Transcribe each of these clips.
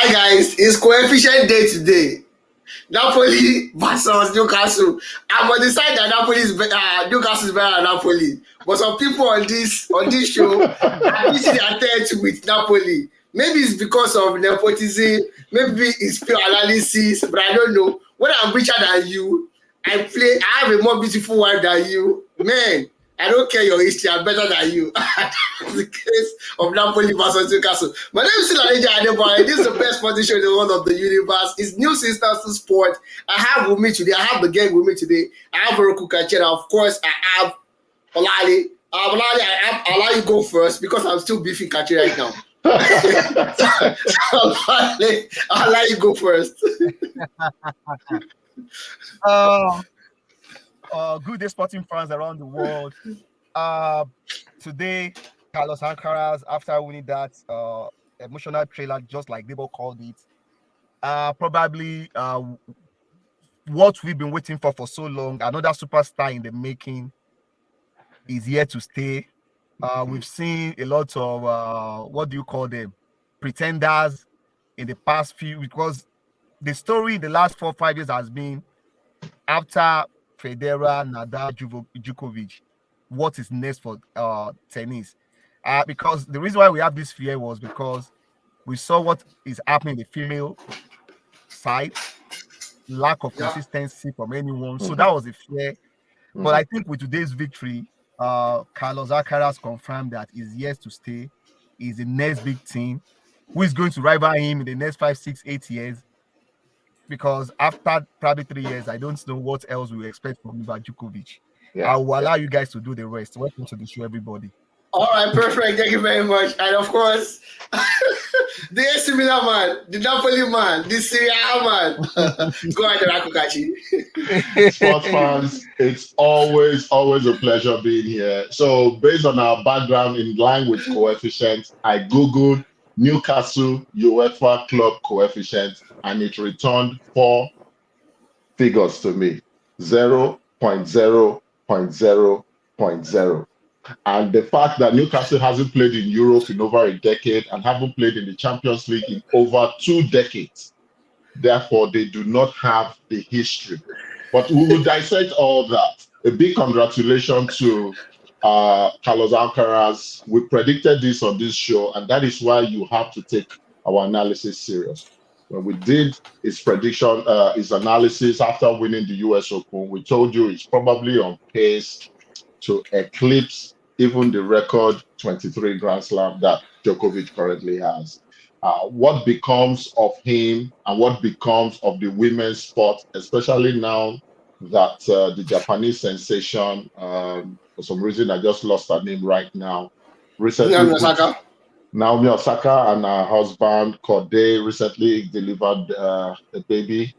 Hi guys, it's coefficient day today. Napoli versus Newcastle. I'm on the side that Newcastle is better than Napoli. But some people on this show are missing their tent with Napoli. Maybe it's because of nepotism, maybe it's pure analysis, but I don't know. When I'm richer than you, I have a more beautiful wife than you. Man, I don't care your history, I'm better than you. That's the case of Napoli versus Newcastle. My name is Siladeja Adeboye. This is the best sporting show in the world of the universe. It's New Sisters to Sport. I have with me today, I have the gang with me today. I have Oroku Kachera. Of course, I have Olali. Olali, I'll allow you go first because I'm still beefing Kachi right now. I'll let you go first. Good day, sporting fans around the world. Today, Carlos Alcaraz, after winning that emotional trailer, just like Debo called it, probably what we've been waiting for so long, another superstar in the making, is here to stay. We've seen a lot of what do you call them, pretenders in the past few, because the story in the last 4-5 years has been after Federer, Nadal, Djokovic, what is next for tennis? Because the reason why we have this fear was because we saw what is happening in the female side, lack of consistency from anyone. So that was a fear. But I think with today's victory, Carlos Alcaraz confirmed that he's here to stay. He's the next big thing. Who is going to rival him in the next 5, 6, 8 years? Because after probably 3 years, I don't know what else we expect from Novak Djokovic. I will allow you guys to do the rest. Welcome to the show, everybody. All right, perfect. Thank you very much. And of course, the AC Milan man, the Napoli man, the Serie A man. Go ahead, Rakukachi. Sports fans, it's always a pleasure being here. So, based on our background in line with coefficients, I googled Newcastle UEFA club coefficient, and it returned 4 figures to me: 0.0.0.0. And the fact that Newcastle hasn't played in Europe in over a decade and haven't played in the Champions League in over 2 decades, therefore they do not have the history. But we will dissect all that. A big congratulations to Carlos Alcaraz. We predicted this on this show, and that is why you have to take our analysis serious. When we did his prediction, his analysis after winning the US Open, we told you he's probably on pace to eclipse even the record 23 Grand Slam that Djokovic currently has. What becomes of him and what becomes of the women's sport, especially now that the Japanese sensation, for some reason I just lost her name right now, recently Naomi Osaka and her husband Corday recently delivered a baby.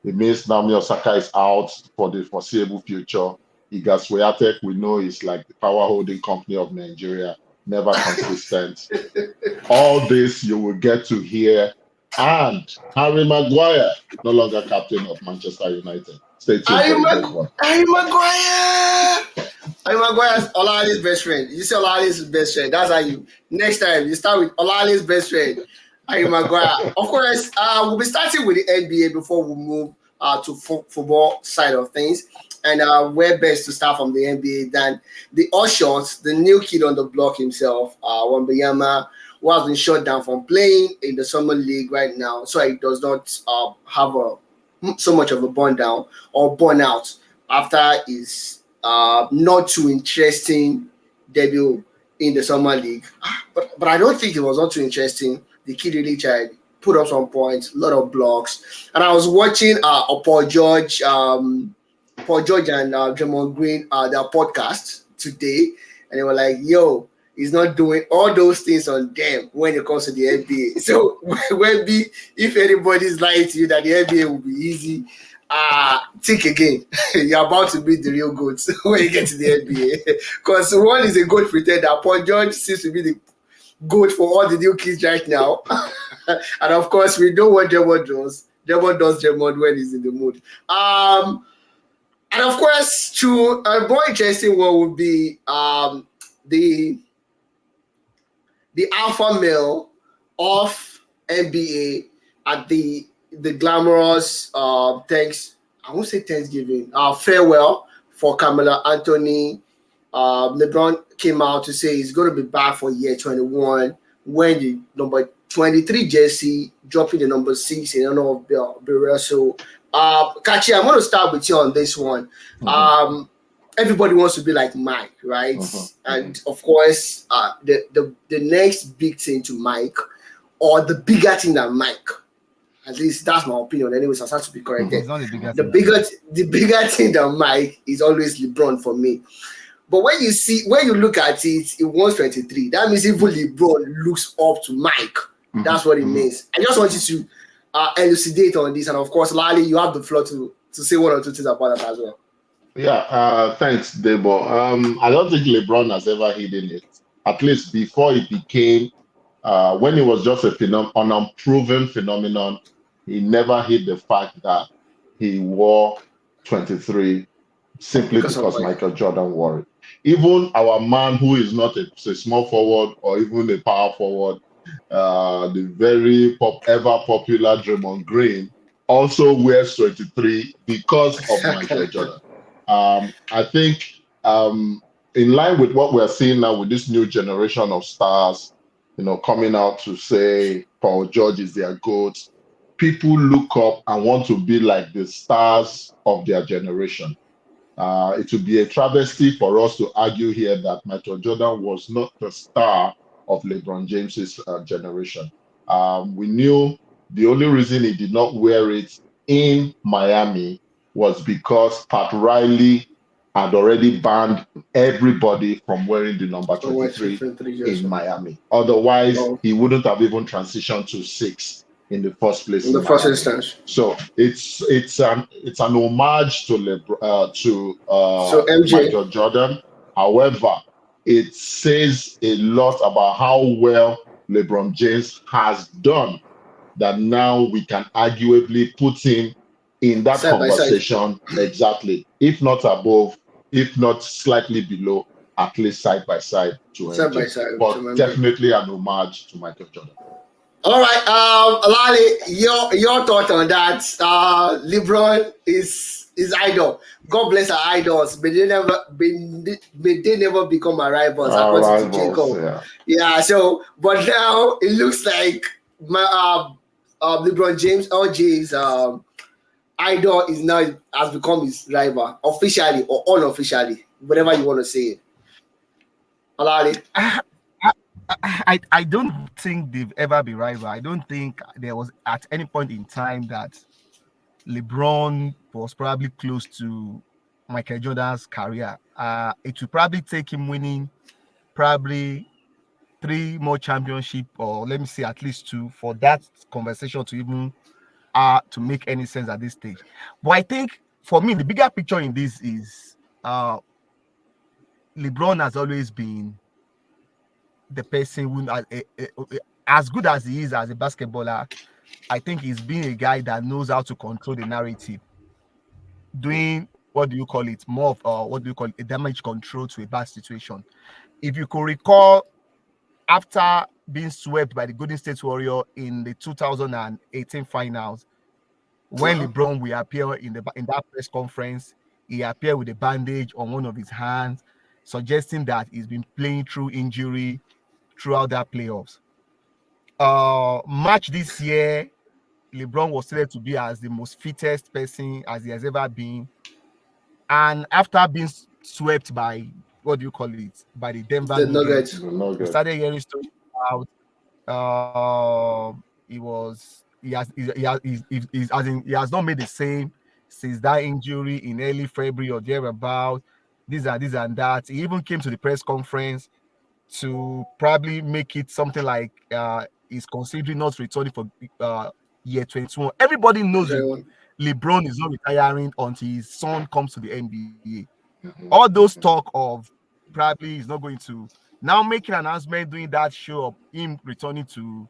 It means Naomi Osaka is out for the foreseeable future. Iga Swiatek, we know, is like the power holding company of Nigeria, never consistent. All this you will get to hear. And Harry Maguire, no longer captain of Manchester United. Stay tuned. Harry Maguire! Harry Maguire is Olali's best friend. You say Olali's best friend. That's how you. Next time, you start with Olali's best friend, Harry Maguire. Of course, we'll be starting with the NBA before we move to football side of things. And where best to start from the NBA than the Ushers, the new kid on the block himself, Wembanyama, who has been shut down from playing in the summer league right now, so he does not have so much of a burn down or burnout after his not too interesting debut in the summer league. But I don't think it was not too interesting. The kid really tried, put up some points, a lot of blocks, and I was watching Paul George and Draymond Green, their podcast today, and they were like, yo, he's not doing all those things on them when it comes to the NBA. So, if anybody's lying to you that the NBA will be easy, think again. You're about to meet the real goats when you get to the NBA. Because one is a good pretender. Paul George seems to be the goat for all the new kids right now. And of course, we know what Draymond does. Draymond does Draymond when he's in the mood. And of course, to a more interesting one would be the alpha male of NBA, at the glamorous thanks. I won't say Thanksgiving. Farewell for Carmelo Anthony. LeBron came out to say he's going to be back for year 21 when the number 23 jersey dropping the number 6 in honor of Bill Russell. Kachi, I'm going to start with you on this one. Everybody wants to be like Mike, right? And of course, the next big thing to Mike, or the bigger thing than Mike, at least that's my opinion. Anyways, I have to be corrected. It's not the bigger The thing. bigger thing than Mike is always LeBron for me. But when you look at it, it was 23. That means even LeBron looks up to Mike. That's what it means. I just want you to elucidate on this, and of course, Lali, you have the floor to say one or two things about that as well. Yeah, thanks, Debo. I don't think LeBron has ever hidden it. At least before it became, when it was just an unproven phenomenon, he never hid the fact that he wore 23 simply because Michael Jordan wore it. Even our man who is not a small forward or even a power forward, the very ever popular Draymond Green, also wears 23 because of Michael Jordan. I think in line with what we're seeing now with this new generation of stars, coming out to say Paul George is their GOAT, people look up and want to be like the stars of their generation. It would be a travesty for us to argue here that Michael Jordan was not the star of LeBron James's generation. We knew the only reason he did not wear it in Miami was because Pat Riley had already banned everybody from wearing the number 23 in Miami. Otherwise, he wouldn't have even transitioned to 6 in the first place. In the first instance. So it's an homage to MJ. Michael Jordan. However, it says a lot about how well LeBron James has done that now we can arguably put him in that conversation. Exactly. If not above, if not slightly below, at least side by side to MJ. But definitely an homage to Michael Jordan. All right, Lali, your thought on that? LeBron is idol. God bless our idols, but they never become our rivals, according to Jacob. Yeah. So, but now it looks like LeBron James, LJ's idol has become his rival, officially or unofficially, whatever you want to say it. Lali. I don't think they've ever been rival. I don't think there was at any point in time that LeBron was probably close to Michael Jordan's career. It would probably take him winning probably 3 more championships, or let me say at least 2, for that conversation to even to make any sense at this stage. But I think for me, the bigger picture in this is LeBron has always been the person who, as good as he is as a basketballer, I think he's being a guy that knows how to control the narrative, doing what do you call it, more of what do you call it, a damage control to a bad situation. If you could recall, after being swept by the Golden State Warriors in the 2018 finals, when LeBron will appear in that press conference, he appeared with a bandage on one of his hands, suggesting that he's been playing through injury throughout that playoffs. Match this year, LeBron was said to be as the most fittest person as he has ever been. And after being swept by, what do you call it, by the Denver Nuggets, we started hearing stories about he has not made the same since that injury in early February or thereabout. This and that. He even came to the press conference to probably make it something like he's considering not returning for year 21. Everybody knows LeBron is not retiring until his son comes to the NBA. All those talk of probably he's not going to now making an announcement doing that show of him returning to,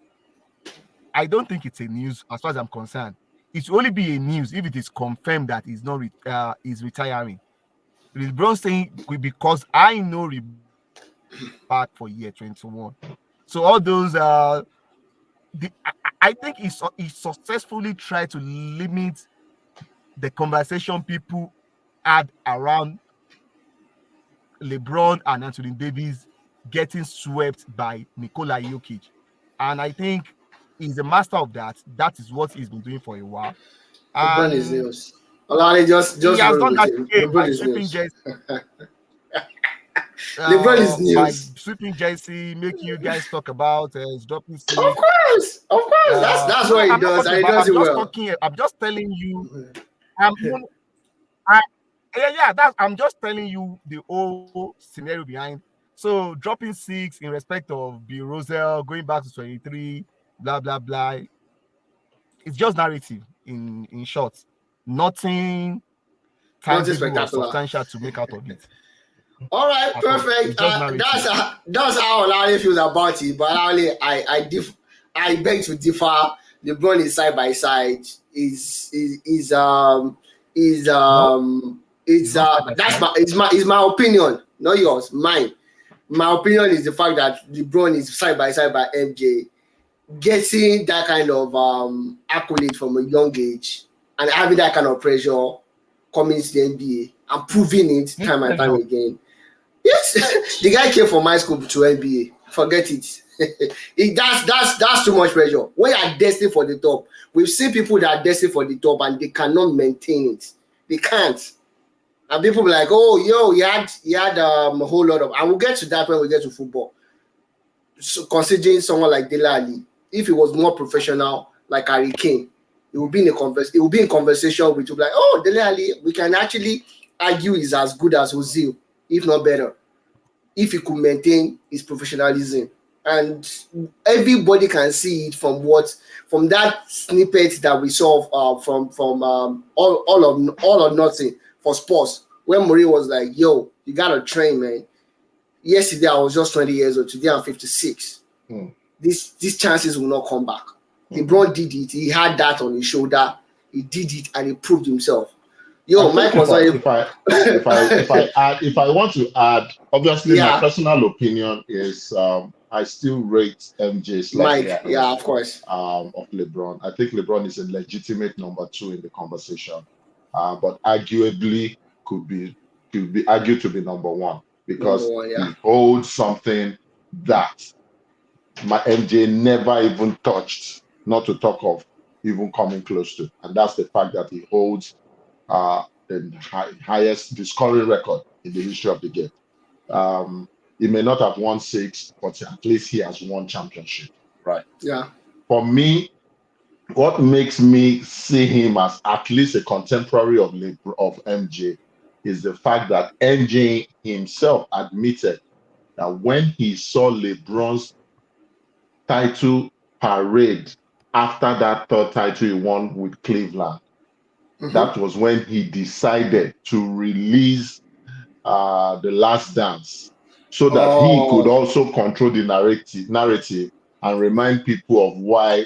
I don't think it's a news as far as I'm concerned. It will only be a news if it is confirmed that he's not he's retiring. LeBron saying because I know LeBron back for year 21. So all those I think he successfully tried to limit the conversation people had around LeBron and Anthony Davis getting swept by Nikola Jokic. And I think he's a master of that. That is what he's been doing for a while. LeBron is And news. Olale he just has roll done with that him. again LeBron is LeBron is by news. sweeping Jesse, making you guys talk about dropping Of six. course. That's No, what he I'm not does, talking and he about. does it well. I'm just telling you. No, I'm just telling you the whole scenario behind. So dropping 6 in respect of Bill Russell, going back to 23, blah blah blah. It's just narrative in short. Nothing Nothing tangible or spectacular. substantial to make out of it. All right, perfect. It's just narrative. That's how Olale feels about it. But Olale, I beg to differ. LeBron is side by side. It's my opinion, not yours, mine. My opinion is the fact that LeBron is side by MJ, getting that kind of accolade from a young age and having that kind of pressure coming to the NBA and proving it time and time again. Yes, the guy came from high school to NBA. Forget it. That's too much pressure. When you are destined for the top, we've seen people that are destined for the top and they cannot maintain it. They can't. And people be like, oh, he had a whole lot of, and we'll get to that when we get to football. So considering someone like Dele Alli, if he was more professional like Harry Kane, it will be in conversation with you, like, oh, Dele Alli, we can actually argue is as good as Ozil, if not better, if he could maintain his professionalism. And everybody can see it from that snippet that we saw from all or nothing for Spurs, when Mourinho was like, yo, you gotta train, man. Yesterday I was just 20 years old, today I'm 56. These chances will not come back. LeBron did it. He had that on his shoulder. He did it and he proved himself. Yo, Mike was not able. If I want to add, obviously my personal opinion is I still rate MJ slightly Mike, ahead, of course, of LeBron. I think LeBron is a legitimate number 2 in the conversation, but arguably could be argued to be number 1 because he holds something that my MJ never even touched, not to talk of even coming close to, and that's the fact that he holds the highest scoring record in the history of the game. He may not have won 6, but at least he has won championship, right? Yeah. For me, what makes me see him as at least a contemporary of MJ is the fact that MJ himself admitted that when he saw LeBron's title parade after that 3rd title he won with Cleveland, that was when he decided to release The Last Dance so that he could also control the narrative and remind people of why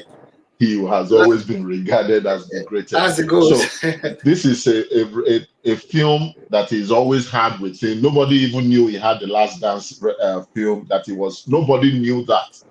he has always been regarded as the greatest. That's the goal. So this is a film that he's always had with him. Nobody even knew he had The Last Dance film, that he was. Nobody knew that.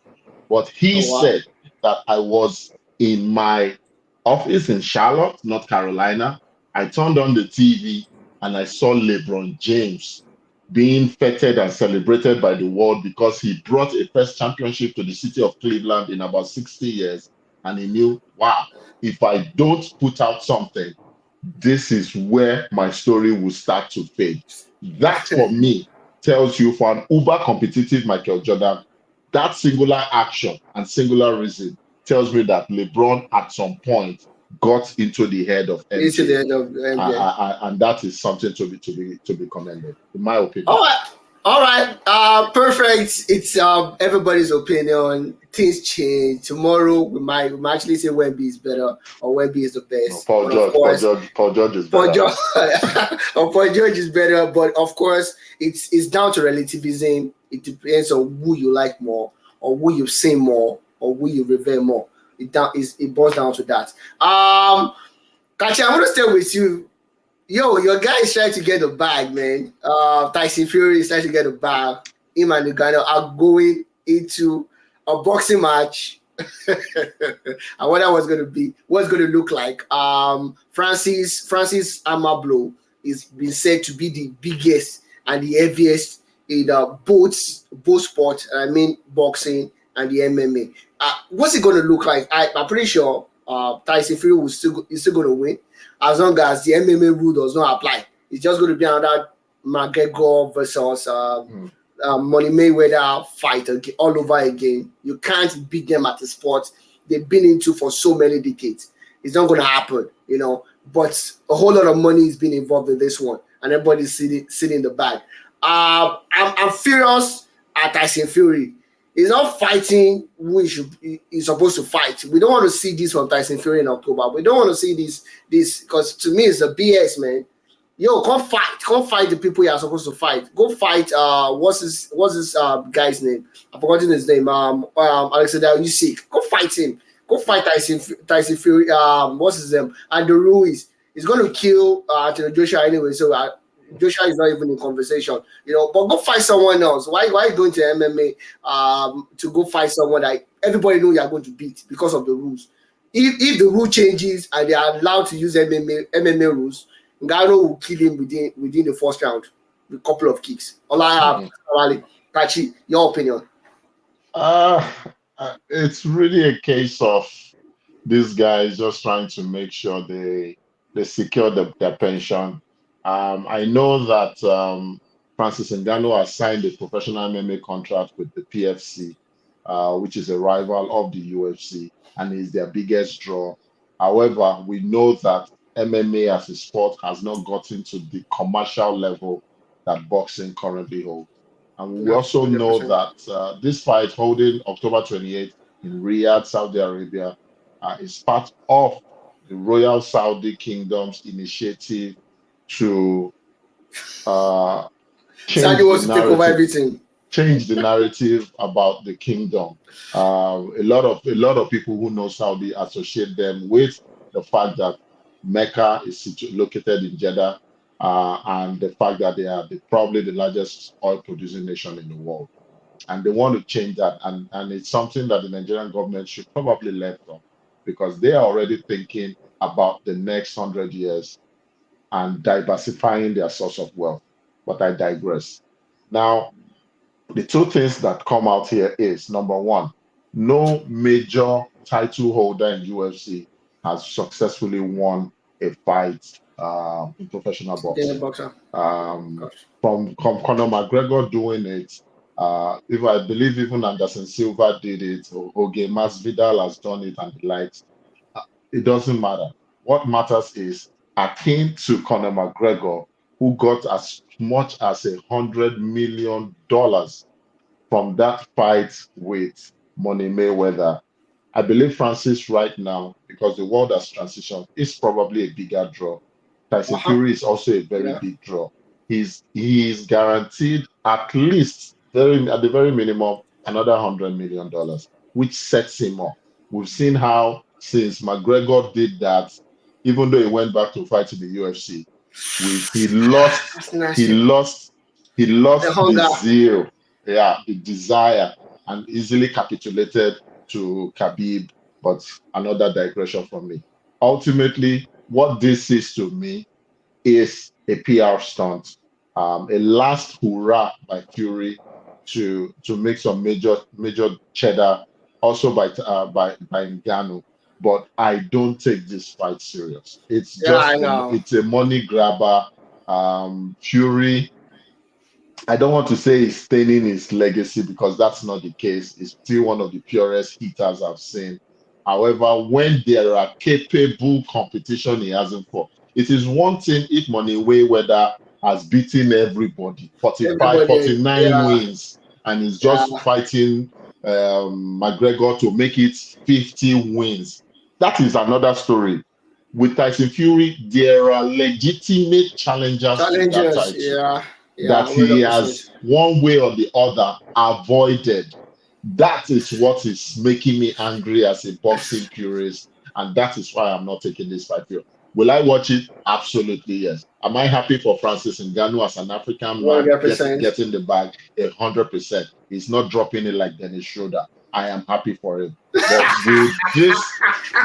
But he said that I was in my office in Charlotte, North Carolina. I turned on the TV and I saw LeBron James being feted and celebrated by the world because he brought a first championship to the city of Cleveland in about 60 years. And he knew, wow, if I don't put out something, this is where my story will start to fade. That, for me, tells you, for an uber competitive Michael Jordan, that singular action and singular reason tells me that LeBron at some point got into the head of MJ. Into the head of MJ. And that is something to be commended, in my opinion. All right. Perfect. It's everybody's opinion. Things change. Tomorrow we might actually say Wemby is better or Wemby is the best. Paul George is better. Paul George is better, but of course it's down to relativism. It depends on who you like more, or who you've seen more, or who you revere more. It boils down to that. Kachi, I'm gonna stay with you. Yo, your guy is trying to get a bag, man. Tyson Fury is trying to get a bag. Him and Ngannou are going into a boxing match I wonder what's going to look like. Francis Amablo is been said to be the biggest and the heaviest in both sports. I mean, boxing and the MMA. What's it going to look like? I'm pretty sure Tyson Fury is still going to win as long as the MMA rule does not apply. It's just going to be another McGregor versus Money Mayweather fight again, all over again. You can't beat them at the sport they've been into for so many decades. It's not going to happen, you know. But a whole lot of money is being involved in this one, and everybody's sitting in the bag. I'm furious at Tyson Fury. He's not fighting who he's supposed to fight. We don't want to see this from Tyson Fury in October. We don't want to see this because to me it's a BS, man. Yo, come fight the people you're supposed to fight. Go fight what's this guy's name? I've forgotten his name. Alexander Usyk. Go fight him. Go fight Tyson Fury. What's his name? And the Ruiz. He's gonna kill Anthony Joshua anyway, so Joshua is not even in conversation, you know. But go fight someone else. Why are you going to MMA to go fight someone that everybody know you are going to beat because of the rules? If the rule changes and they are allowed to use MMA rules, Ngannou will kill him within the first round with a couple of kicks. All I have, Kachi, your opinion? It's really a case of these guys just trying to make sure they secure their pension. I know that Francis Ngannou has signed a professional MMA contract with the PFC, which is a rival of the UFC, and is their biggest draw. However, we know that MMA as a sport has not gotten to the commercial level that boxing currently holds. And we also know 100%. that this fight holding October 28th in Riyadh, Saudi Arabia, is part of the Royal Saudi Kingdom's initiative to Saudi wants to take over everything. change the narrative about the kingdom. A lot of people who know Saudi associate them with the fact that Mecca is located in Jeddah, and the fact that they are probably the largest oil-producing nation in the world. And they want to change that, and it's something that the Nigerian government should probably learn from, because they are already thinking about the next 100 years and diversifying their source of wealth. But I digress. Now, the two things that come out here is, number one, no major title holder in UFC has successfully won a fight in professional boxing. From Conor McGregor doing it, if I believe even Anderson Silva did it, or Jorge Masvidal has done it, and the likes. It doesn't matter. What matters is akin to Conor McGregor, who got as much as $100 million from that fight with Money Mayweather. I believe Francis right now, because the world has transitioned, is probably a bigger draw. Tyson Fury is also a very big draw. He is guaranteed at least at the very minimum another $100 million, which sets him up. We've seen how since McGregor did that, even though he went back to fight in the UFC, he lost the zeal, the desire, and easily capitulated to Khabib. But another digression from me. Ultimately, what this is to me is a PR stunt, a last hurrah by Fury to make some major cheddar, also by Ngannou. But I don't take this fight serious. It's it's a money grabber. Fury, I don't want to say he's staining his legacy, because that's not the case. He's still one of the purest hitters I've seen. However, when there are capable competition he hasn't fought, it is one thing if Money Mayweather has beaten everybody, 49 wins, and he's just fighting McGregor to make it 50 wins. That is another story. With Tyson Fury, there are legitimate challengers to that title that he has, one way or the other, avoided. That is what is making me angry as a boxing purist, and that is why I'm not taking this fight here. Will I watch it? Absolutely, yes. Am I happy for Francis Ngannou as an African man getting the bag? 100%. He's not dropping it like Dennis Schroeder. I am happy for him. But will this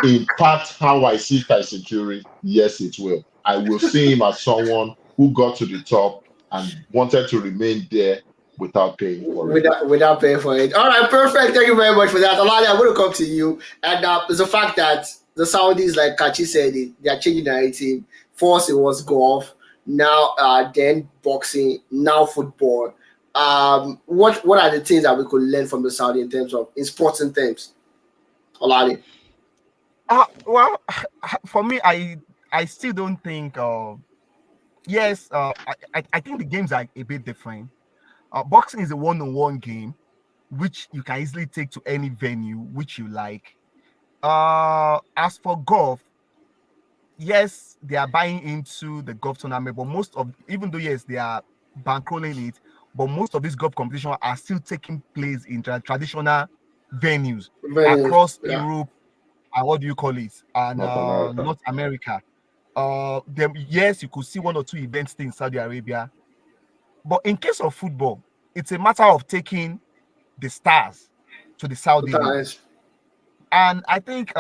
impact how I see Tyson Fury? Yes, it will. I will see him as someone who got to the top and wanted to remain there without paying for it. Without paying for it. All right, perfect. Thank you very much for that. Olali, I'm going to come to you. And the fact that the Saudis, like Kachi said, they are changing the narrative. First, it was golf. Now, then boxing. Now, football. What are the things that we could learn from the Saudi in sports in terms? Olali. Well, for me, I still don't think. Yes, I think the games are a bit different. Boxing is a one-on-one game, which you can easily take to any venue which you like. As for golf, yes, they are buying into the golf tournament, but even though yes, they are bankrolling it, but most of these golf competitions are still taking place in traditional venues across Yeah. Europe and what do you call it? And North America. North America. Yes, you could see one or two events in Saudi Arabia, but in case of football, it's a matter of taking the stars to the Saudi League. And I think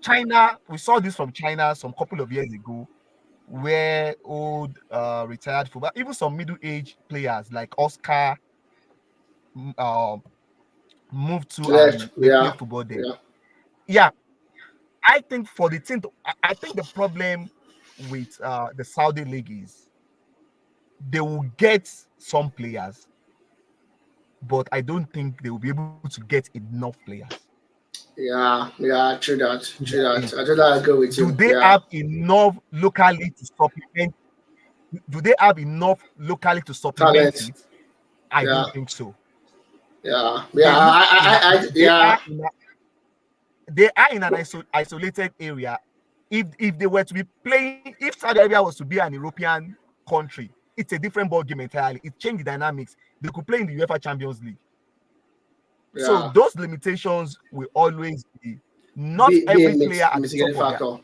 China, we saw this from China some couple of years ago, where old retired football, even some middle-aged players like Oscar moved to and they play football there. Yeah, I think for the team, I think the problem with the Saudi league is they will get some players, but I don't think they will be able to get enough players. Yeah, true that. I totally agree with you. Do they have enough locally to supplement? Do they have enough locally to supplement it? I don't think so. Yeah, they are in an isolated area. If they were to be playing, if Saudi Arabia was to be an European country, it's a different ball game entirely. It changed the dynamics. They could play in the UEFA Champions League. Yeah. So those limitations will always be. Not every player at the top of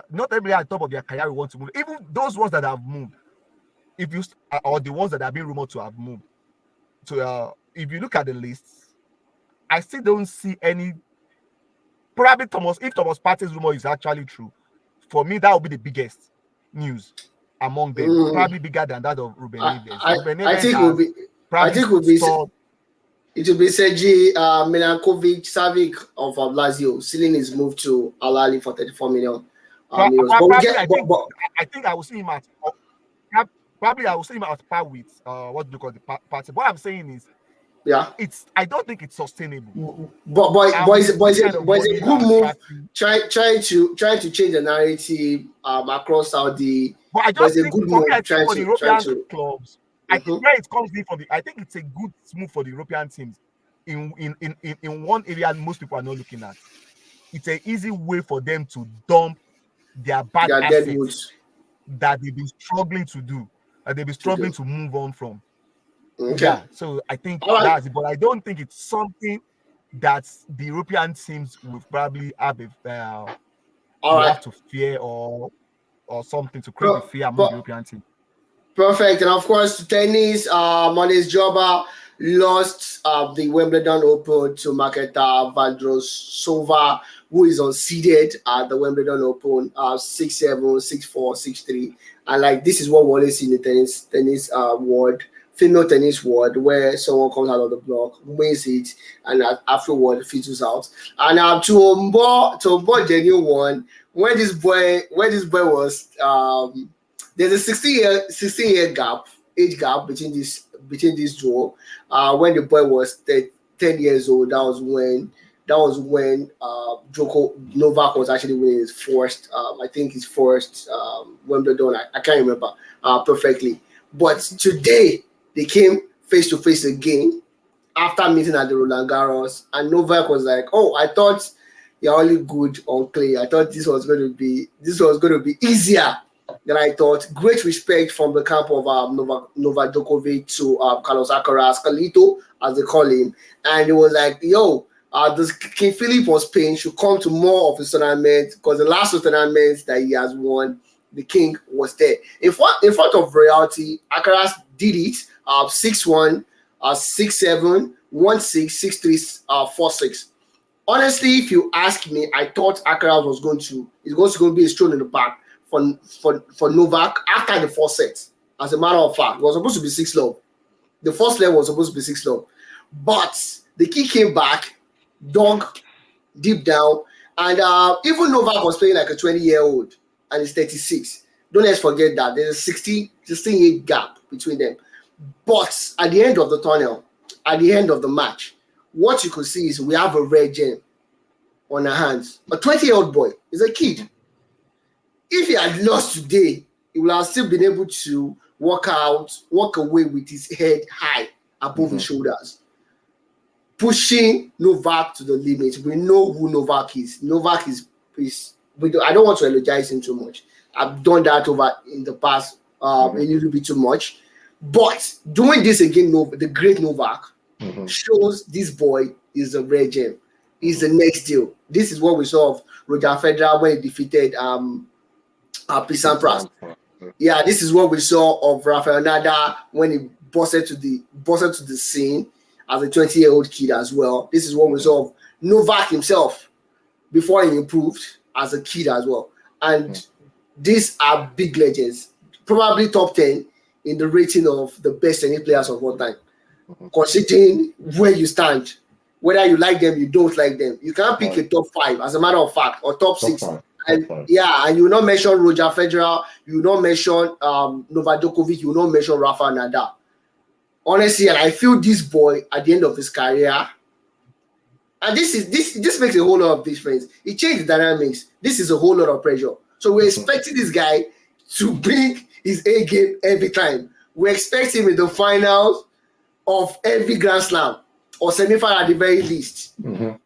not every player at the top of their career will want to move. Even those ones that have moved, or the ones that have been rumored to have moved. So if you look at the lists, I still don't see any. Probably if Thomas Partey's rumor is actually true, for me that will be the biggest news among them. Probably bigger than that of Ruben Neves. I think it will be Sergej Milinkovic-Savic of Lazio sealing his move to Al Ahly for 34 million euros. I think I will see him at probably I will see him at par with what do you call the party. What I'm saying is, I don't think it's sustainable. But it's a good move trying to change the narrative across Saudi. But I just think for the European clubs, I think where it comes in from I think it's a good move for the European teams in one area most people are not looking at. It's an easy way for them to dump their bad assets that they've been struggling to do, they've been struggling to move on from. Okay. Yeah, so I think that's it, but I don't think it's something that the European teams will probably have have to fear or something to create a fear among the European team. Perfect. And of course, tennis, Modest Joba lost the Wimbledon Open to Marketa Vondrousova, who is unseeded at the Wimbledon Open, 6-7, 6-4, 6-3. And this is what we always see in the tennis world. Female tennis world, where someone comes out of the block, wins it, and afterward fizzles out. And to Ombo genuine one, when this boy was there's a 16-year age gap between this duo. When the boy was 10 years old, that was when Novak was actually winning his first Wimbledon. I can't remember perfectly, but today they came face to face again after meeting at the Roland Garros, and Novak was like, "Oh, I thought you're only good on clay. I thought this was going to be easier than I thought." Great respect from the camp of Novak Djokovic to Carlos Alcaraz, Carlito, as they call him, and it was like, "Yo, this King Philip of Spain should come to more of his tournament, because the last two tournaments that he has won, the king was there." In front of royalty, Alcaraz did it. 6-1, 6-7, 1-6, 6-3, 4-6. Honestly, if you ask me, I thought Alcaraz was going to be a stroll in the back for Novak after the 4 sets. As a matter of fact, it was supposed to be 6-love. The first leg was supposed to be 6-love. But the key came back, dug deep down, and even Novak was playing like a 20-year-old, and he's 36. Don't let's forget that there's a 16 gap between them. But at the end of the tunnel, at the end of the match, what you could see is we have a rare gem on our hands. A 20-year-old boy is a kid. If he had lost today, he would have still been able to walk away with his head high above his shoulders, pushing Novak to the limit. We know who Novak is. Novak is I don't want to eulogize him too much. I've done that over in the past a little bit too much. But doing this again, the great Novak shows this boy is a rare gem. He's the next deal. This is what we saw of Roger Federer when he defeated Sampras. Yeah, this is what we saw of Rafael Nadal when he busted to the scene as a 20-year-old kid as well. This is what we saw of Novak himself before he improved as a kid as well. And these are big legends, probably top 10 in the rating of the best tennis players of all time. Considering where you stand, whether you like them, you don't like them, you can't pick a top 5 as a matter of fact, or top 6. And you will not mention Roger Federer, you will not mention Novak Djokovic, you will not mention Rafael Nadal. Honestly, and I feel this boy at the end of his career, and this makes a whole lot of difference. It changed the dynamics. This is a whole lot of pressure. So we're expecting this guy to bring his A game every time. We expect him in the finals of every Grand Slam or semi-final at the very least. And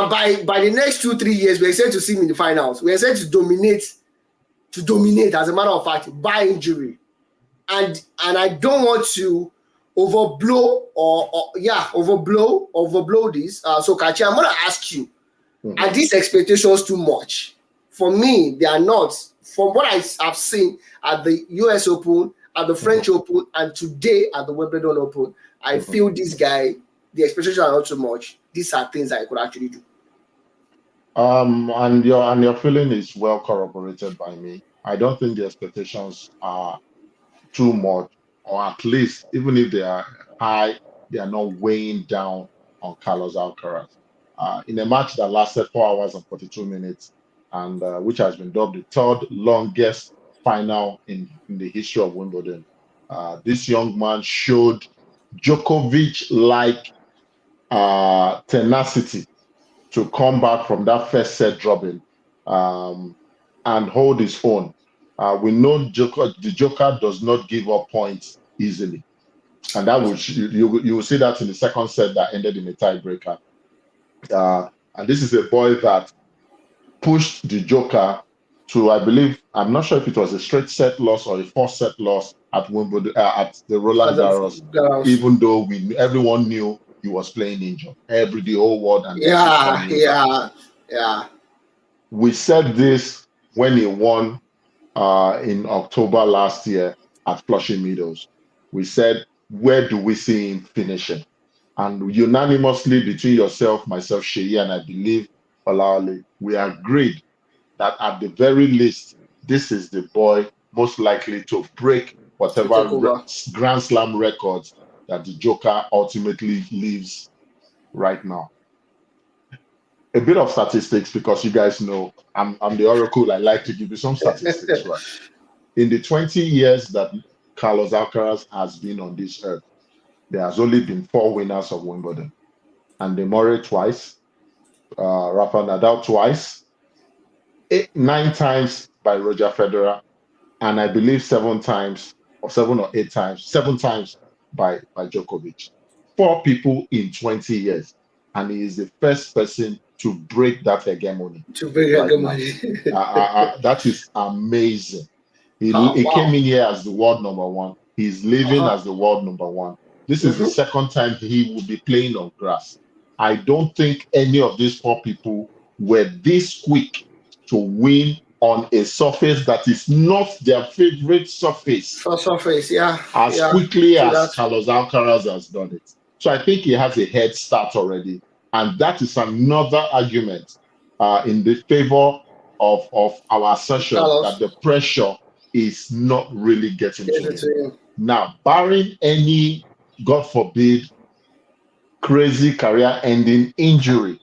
by the next 2-3 years, we expect to see him in the finals. We expect to dominate, as a matter of fact, by injury. And I don't want to overblow this. So Kachi, I'm gonna ask you, are these expectations too much? For me, they are not. From what I've seen at the US Open, at the French Open, and today at the Wimbledon Open, I feel this guy, the expectations are not too much. These are things that I could actually do. And your feeling is well corroborated by me. I don't think the expectations are too much, or at least even if they are high, they are not weighing down on Carlos Alcaraz. In a match that lasted 4 hours and 42 minutes, and which has been dubbed the third longest final in the history of Wimbledon, this young man showed Djokovic-like tenacity to come back from that first set drubbing and hold his own. We know the Joker does not give up points easily, and that you will see that in the second set that ended in a tiebreaker. And this is a boy that pushed the Joker to, I believe, I'm not sure if it was a straight set loss or a 4-set loss at Wimbledon, at the Roland Garros, even though everyone knew he was playing injured. The whole world. And we said this when he won in October last year at Flushing Meadows. We said, where do we see him finishing? And unanimously between yourself, myself, Sheyi, and I believe Olawale, we agreed that at the very least, this is the boy most likely to break whatever Grand Slam records that the Joker ultimately leaves right now. A bit of statistics, because you guys know I'm the oracle. I like to give you some statistics, right? In the 20 years that Carlos Alcaraz has been on this earth, there has only been 4 winners of Wimbledon. Andy Murray twice, Rafa Nadal twice, 9 times by Roger Federer, and I believe 7 times by Djokovic. 4 people in 20 years, and he is the first person to break that hegemony. That is amazing. He came in here as the world number 1. He's living as the world number 1. This is the second time he will be playing on grass. I don't think any of these 4 people were this quick to win on a surface that is not their favorite surface. Quickly as Carlos Alcaraz has done it. So I think he has a head start already. And that is another argument in the favor of our assertion that Carlos, the pressure is not really getting give to it him. to him. Now, barring any, God forbid, crazy career-ending injury,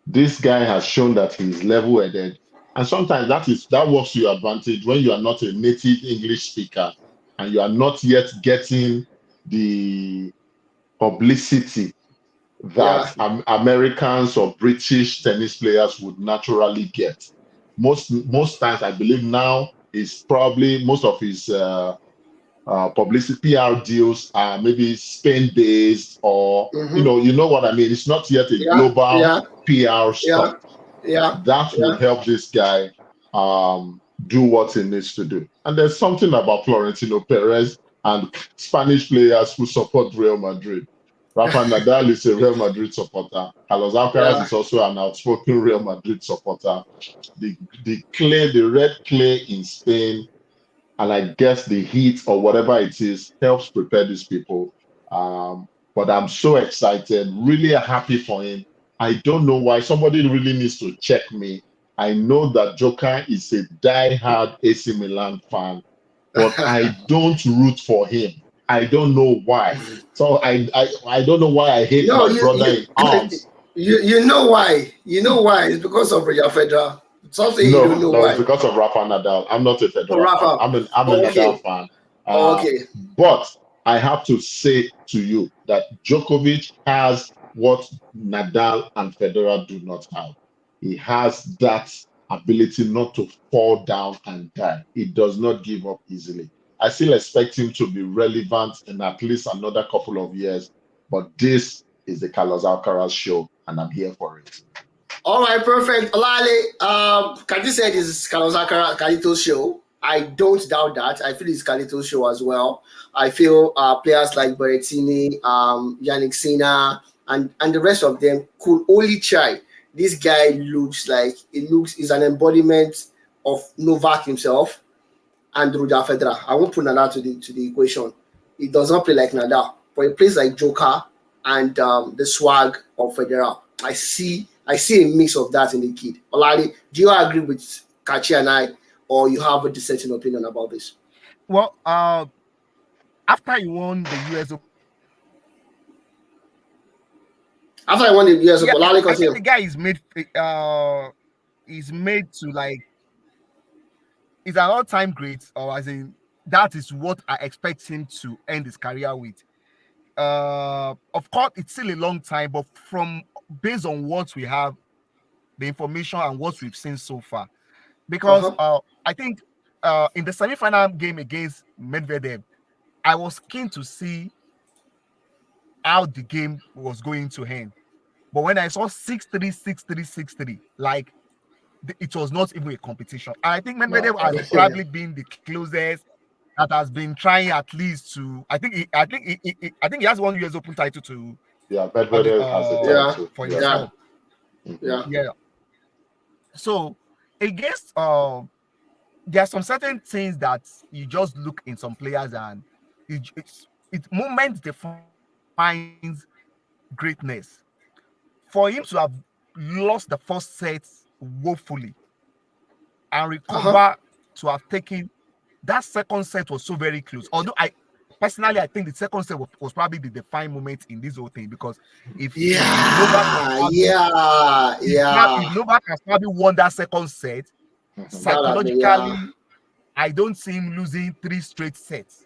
this guy has shown that he's level-headed. And sometimes that works to your advantage when you are not a native English speaker and you are not yet getting the publicity Yeah, that Americans or British tennis players would naturally get. Most times, I believe now is probably most of his publicity PR deals are maybe Spain based, or mm-hmm. you know what I mean. It's not yet a Yeah, global yeah, PR yeah, stunt. yeah, That would yeah. help this guy do what he needs to do. And there's something about Florentino Perez and Spanish players who support Real Madrid. Rafa Nadal is a Real Madrid supporter. Carlos Alcaraz Yeah. is also an outspoken Real Madrid supporter. The red clay in Spain, and I guess the heat or whatever it is helps prepare these people. But I'm so excited, really happy for him. I don't know why. Somebody really needs to check me. I know that Joker is a die-hard AC Milan fan, but I don't root for him. I don't know why. So I don't know why I hate No, my brother in arms. you know why? You know why? It's because of Roger Federer. Some say you don't No, know no, it's why. because of Rafa Nadal. I'm not a Oh, Federer fan. Rafa. I'm a Oh, Nadal okay. fan. Oh, Uh, okay. but I have to say to you that Djokovic has what Nadal and Federer do not have. He has that ability not to fall down and die. He does not give up easily. I still expect him to be relevant in at least another couple of years. But this is the Carlos Alcaraz show, and I'm here for it. All right, perfect. Olale, Kati said it's Kalito's show. I don't doubt that. I feel it's Kalito's show as well. I feel players like Berrettini, Yannick Sinner, and the rest of them could only try. This guy looks like he's an embodiment of Novak himself and Roger Federer. I won't put Nadal to the equation. He does not play like Nadal, but he plays like Joker and the swag of Federer. I see a mix of that in the kid. Olali, do you agree with Kachi and I, or you have a dissenting opinion about this? Well, after he won the US Open, After I won the US yeah, Open, Olali I think continue. the guy is made to like, is an all-time great, or as in that is what I expect him to end his career with. Of course, it's still a long time, but from based on what we have, the information and what we've seen so far, because Uh-huh. I think in the semi-final game against Medvedev, I was keen to see how the game was going to end. But when I saw 6-3, 6-3, 6-3, like it was not even a competition. And I think No, Medvedev has probably been the closest that has been trying at least to. I think he has one US Open title to yeah, Medvedev has a Yeah, title. for Yeah. yeah, himself. Mhm. yeah. Yeah. So against there are some certain things that you just look in some players and it moment defines greatness. For him to have lost the first set woefully and Uh-huh. recover to have taken that second set was so very close. Although I personally I think the second set was probably the defining moment in this whole thing, because if Novak was Yeah, probably yeah, if yeah. Novak has probably won that second set, Mhm. That would have been, yeah. psychologically, I don't see him losing 3 straight sets.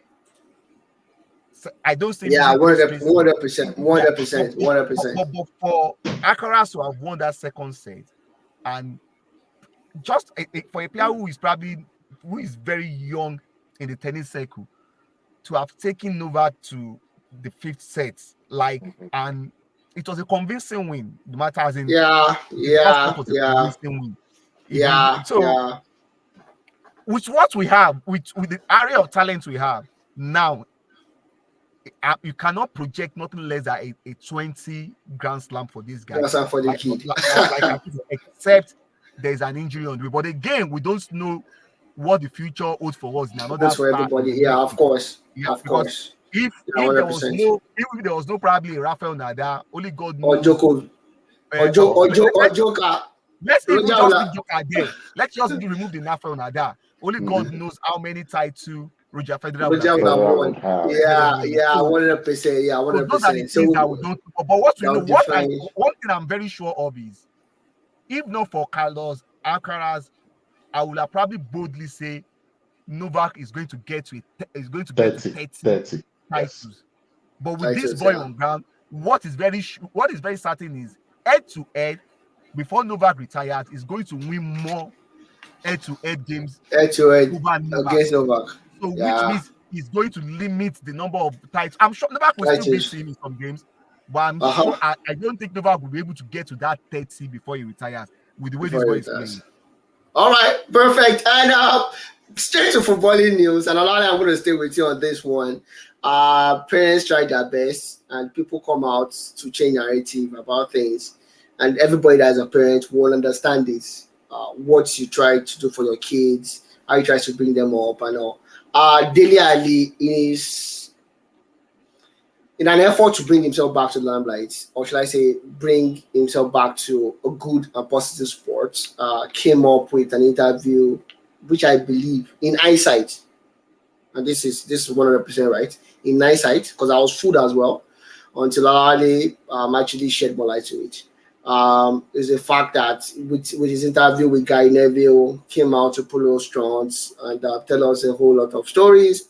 So I don't see him Yeah, losing three straight sets. 100%, Yeah, 100%, 100%. but for Alcaraz to have won that second set, and just for a player who is very young in the tennis circle, to have taken Novak to the fifth set, like, Mhm. and it was a convincing win. The matter as in Yeah, the first set yeah, was a yeah, convincing win. yeah, So yeah. with what we have, with the area of talent we have now, you cannot project nothing less than a 20 Grand Slam for this guy. That's for the Like, kid. I said, except there's an injury on the way. But again, we don't know what the future holds for us in another Goes for start of everybody. the Yeah, next of season. course, Yeah, of because course. Yeah, if there was 100%. no probably Rafael Nadal, only God Or knows. Joko, or Joker, Let's even Roger just leave Ola. Joker there. Let's just remove the Rafael Nadal. Only God Mhm. knows how many titles Roger Federer would have Roger would have taken Federer won. would have. ahead of Yeah, him. yeah, So 100%. Yeah, those are the 100%. things that So we don't. But what we that know, would define. one thing I'm very sure of is, if not for Carlos Alcaraz, I would have probably boldly say Novak is going to get to 30. 30 30. Yes. titles. But with this Titles, boy yeah. on ground, what is very certain is head to head before Novak retires, is going to win more head to head games Head to head over Novak. against Novak. So which Yeah, means he's going to limit the number of titles. I'm sure Novak will still beat titles. him in some games, but I'm Uh-huh. sure I don't think Novak will be able to get to that 30 before he retires with the way this Before boy it is playing. does. All right, perfect. And straight to footballing news, and Alana, I'm going to stay with you on this one. Parents try their best, and people come out to change narrative about things, and everybody that is a parent will understand this. What you try to do for your kids, how you try to bring them up, and all. Dele Ali is in an effort to bring himself back to the limelight, or should I say, bring himself back to a good and positive sport, came up with an interview, which I believe, in hindsight, and this is 100% right, in hindsight, because I was fooled as well, until Ali actually shed more light to it. Is the fact that with his interview with Guy Neville, came out to pull those strings and tell us a whole lot of stories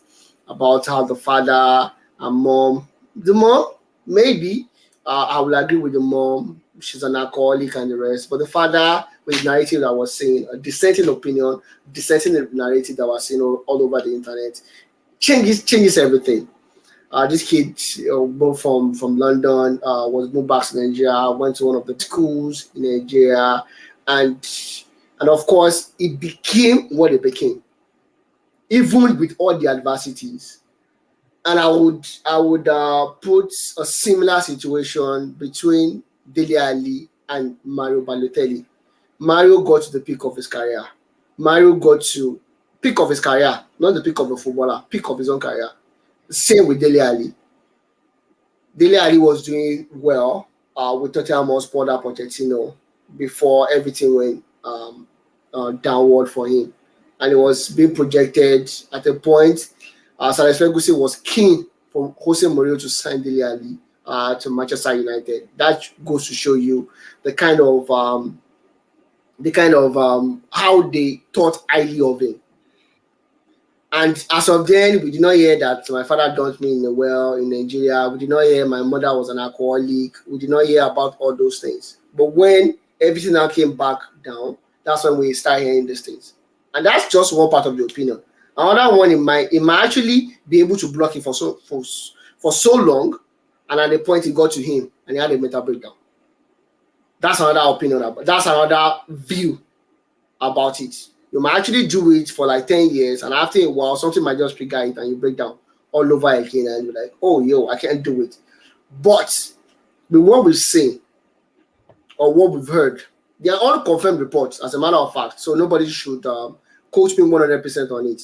about how the father and mom, the mom, maybe, I will agree with the mom, she's an alcoholic and the rest, but the father, with narrative that was saying, a dissenting opinion, dissenting narrative that was seen all over the internet, changes everything. This kid, moved from London, was moved back to Nigeria, went to one of the schools in Nigeria, and of course, it became what it became, even with all the adversities. And I would put a similar situation between Dele Ali and Mario Balotelli. Mario got to the peak of his career. Mario got to peak of his career, not the peak of a footballer, peak of his own career. Same with Dele Ali. Dele Ali was doing well with Tottenham Hotspur that Pochettino before everything went downward for him, and it was being projected at a point. Sir Alex Ferguson was keen for Jose Mourinho to sign Dele Ali to Manchester United. That goes to show you the kind of how they thought highly of him. And as of then, we did not hear that my father dumped me in a well in Nigeria. We did not hear my mother was an alcoholic. We did not hear about all those things. But when everything now came back down, that's when we start hearing these things. And that's just one part of the opinion. Another one, it might actually be able to block it for so long, and at the point it got to him and he had a mental breakdown. That's another opinion that's another view about it. You might actually do it for like 10 years, and after a while, something might just trigger it and you break down all over again, and you're like, oh, yo, I can't do it. But with what we've seen or what we've heard, they are all confirmed reports, as a matter of fact. So nobody should quote me 100% on it.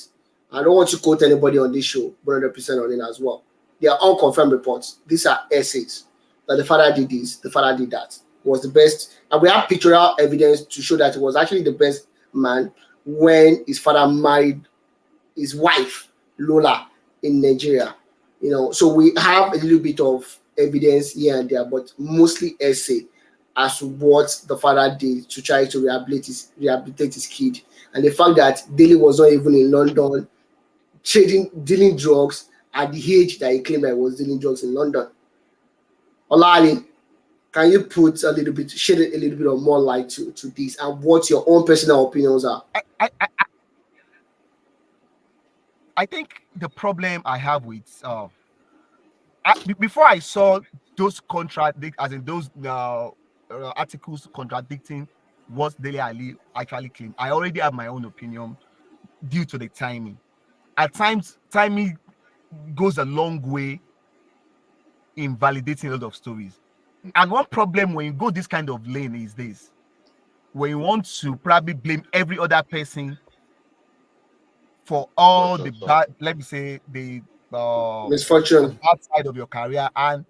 I don't want to quote anybody on this show 100% on it as well. They are all confirmed reports. These are essays that the father did this, the father did that. Was the best, and we have pictorial evidence to show that it was actually the best man when his father married his wife Lola in Nigeria. So we have a little bit of evidence here and there, but mostly essay as to what the father did to try to rehabilitate his kid, and the fact that Daly was not even in London dealing drugs at the age that he claimed that he was dealing drugs in London. Olali, can you shed a little bit of more light to this and what your own personal opinions are? I think the problem I have with before I saw those as in those articles contradicting what Dele Ali actually claimed, I already have my own opinion due to the timing. At times, timing goes a long way in validating a lot of stories. And one problem when you go this kind of lane is this: when you want to probably blame every other person for all What the yourself. bad, let me say, the Misfortune. bad side of your career and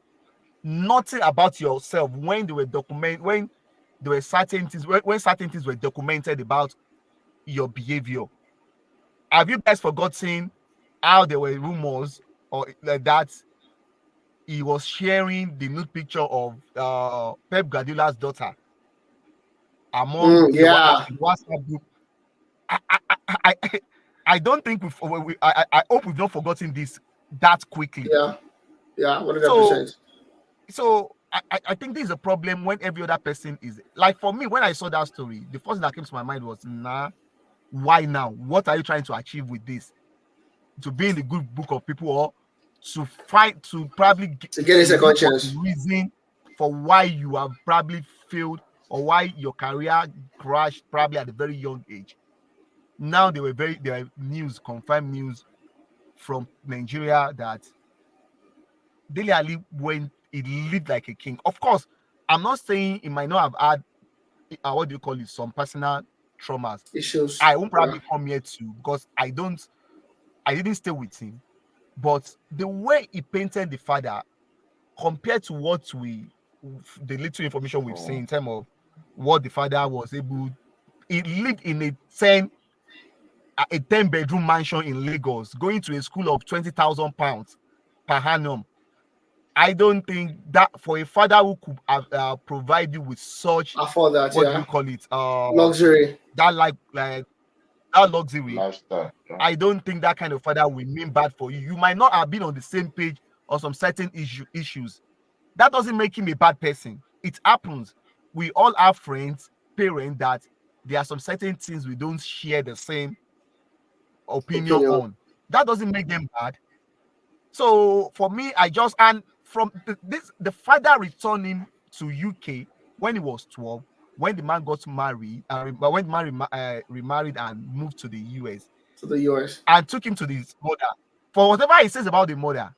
nothing about yourself when there were certain things when certain things were documented about your behavior. Have you guys forgotten how there were rumors or like that he was sharing the nude picture of Pep Guardiola's daughter among the Yeah. WhatsApp group? I, I, I, I I don't think I hope we've not forgotten this that quickly. Yeah. Yeah. So 100%. I think this is a problem when every other person is like for me when I saw that story, the first thing that came to my mind was nah, why now? What are you trying to achieve with this? To be in the good book of people or to fight to probably To get a to second look for a chance. reason for why you have probably failed or why your career crashed probably at a very young age. Now there were news, confirmed news from Nigeria that Dele Ali went he lived like a king. Of course, I'm not saying he might not have had what do you call it, some personal traumas. Issues. I won't Yeah. probably come here too because I didn't stay with him. But the way he painted the father compared to what the little information we've seen in terms of what the father was able, he lived in a 10-bedroom mansion in Lagos, going to a school of £20,000 per annum. I don't think that for a father who could provide you with such, Afford that. what do you Yeah. call it? Luxury. That like that luxury. Lifestyle. Yeah. I don't think that kind of father will mean bad for you. You might not have been on the same page on some certain issues. That doesn't make him a bad person. It happens. We all have friends, parents that there are some certain things we don't share the same opinion Opinion. on. That doesn't make them bad. So for me, I just and from the father returning to UK when he was 12, when the man got married, but when the man remarried and moved to the US To the US. and took him to his mother. For whatever he says about the mother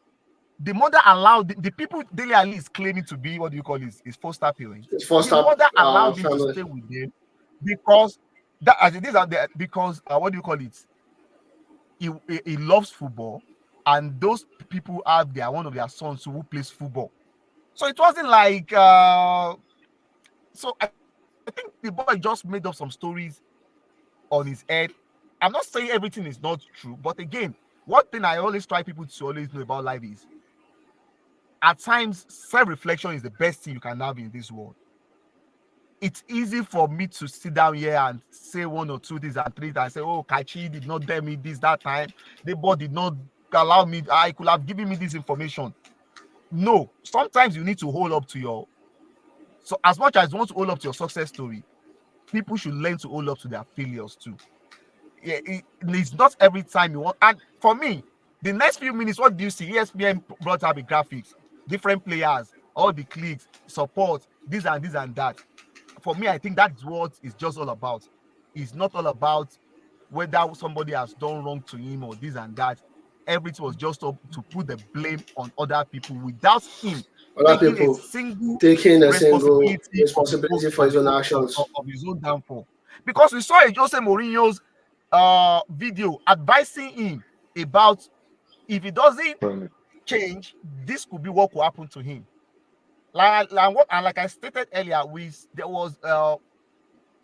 allowed the people Dele Ali is claiming to be what do you call his foster parents. His The first up mother allowed him to family. stay with them because that as it is out there because what do you call it? He loves football, and those people have their one of their sons who plays football. So it wasn't like so I think the boy just made up some stories on his head. I'm not saying everything is not true, but again, one thing I always try people to always know about life is at times self-reflection is the best thing you can have in this world. It's easy for me to sit down here and say one or two things and three and say, oh, Kachi did not tell me this that time. The board did not allow me. I could have given me this information. No, sometimes you need to hold up to your. So as much as you want to hold up to your success story, people should learn to hold up to their failures too. It's not every time you want. And for me, the next few minutes, what do you see? ESPN brought up the graphics, different players, all the clicks, support, this and that. For me, I think that's what it's just all about. It's not all about whether somebody has done wrong to him or this and that. Everything was just to put the blame on other people without him Other taking a people single taking a single responsibility responsibility for his own actions. of his own downfall. Because we saw a Jose Mourinho's video advising him about if he doesn't Brilliant. change, this could be what could happen to him. Like I stated earlier, there was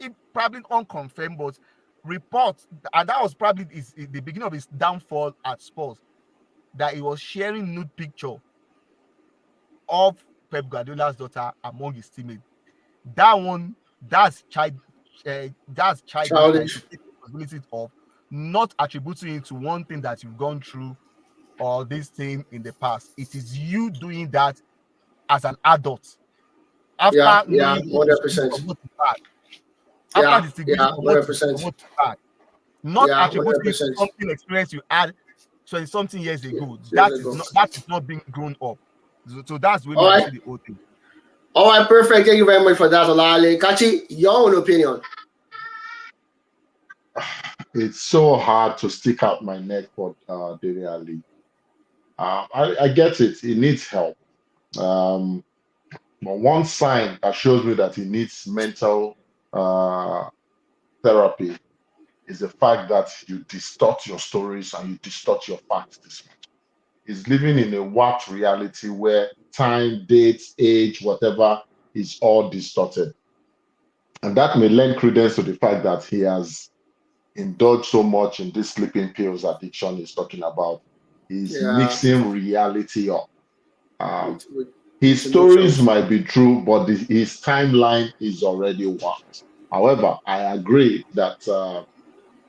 it probably unconfirmed, but reports, and that was probably the beginning of his downfall at Spurs, that he was sharing nude picture of Pep Guardiola's daughter among his teammates. That one, that's childish that you Childish. should take responsibility of, not attributing it to one thing that you've gone through or this thing in the past. It is you doing that as an adult Yeah, after yeah, knowing the distinguishing 100%. from what is bad. After Yeah, distinguishing yeah, from what is good from 100%. what is bad, not Yeah, attributing it to 100%. something experience you had 20 something years ago. Years ago. That is not being grown up. So that's the way All me I right. see the whole thing. All right, perfect. Thank you very much for that, Olale. Kachi, your own opinion. It's so hard to stick out my neck for Dele Ali. I get it. He needs help. Um, but one sign that shows me that he needs mental therapy is the fact that you distort your stories and you distort your facts this much. is living in a warped reality where time, dates, age, whatever is all distorted. And that may lend credence to the fact that he has indulged so much in this sleeping pills addiction he's talking about. He's Yeah, mixing reality up. Um, with, with, his with stories emotions. might be true, but his timeline is already warped. However, I agree that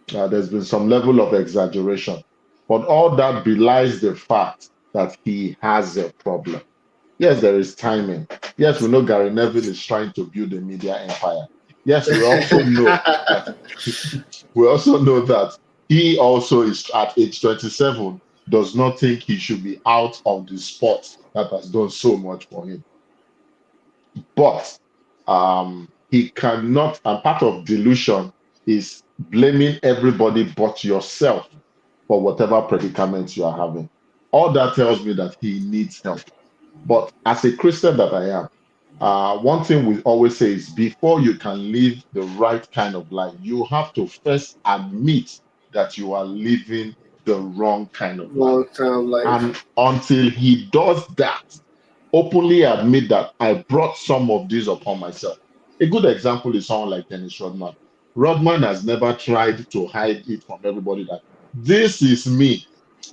there's been some level of exaggeration, but all that belies the fact that he has a problem. Yes, there is timing. Yes, we know Gary Neville is trying to build a media empire. Yes, we also know that he also is at age 27, does not think he should be out of the sport that has done so much for him. But he cannot, and part of delusion is blaming everybody but yourself for whatever predicament you are having. All that tells me that he needs help. But as a Christian that I am, one thing we always say is before you can live the right kind of life, you have to first admit that you are living the wrong kind of life. Long term life. And until he does that, openly admit that I brought some of these upon myself. A good example is someone like Dennis Rodman. Rodman has never tried to hide it from everybody that this is me.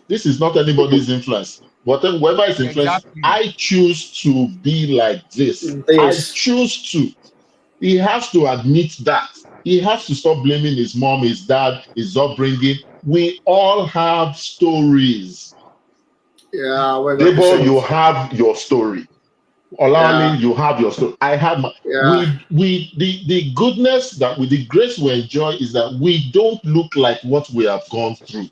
This is not anybody's influence. Whoever is influenced, Exactly. I choose to be like this. I This. choose to. He has to admit that. He has to stop blaming his mom, his dad, his upbringing. We all have stories. Yeah, Debo, 100%. you have your story. Yeah, Olawale, you have your story. I have my. yeah, The goodness that with the grace we enjoy is that we don't look like what we have gone through.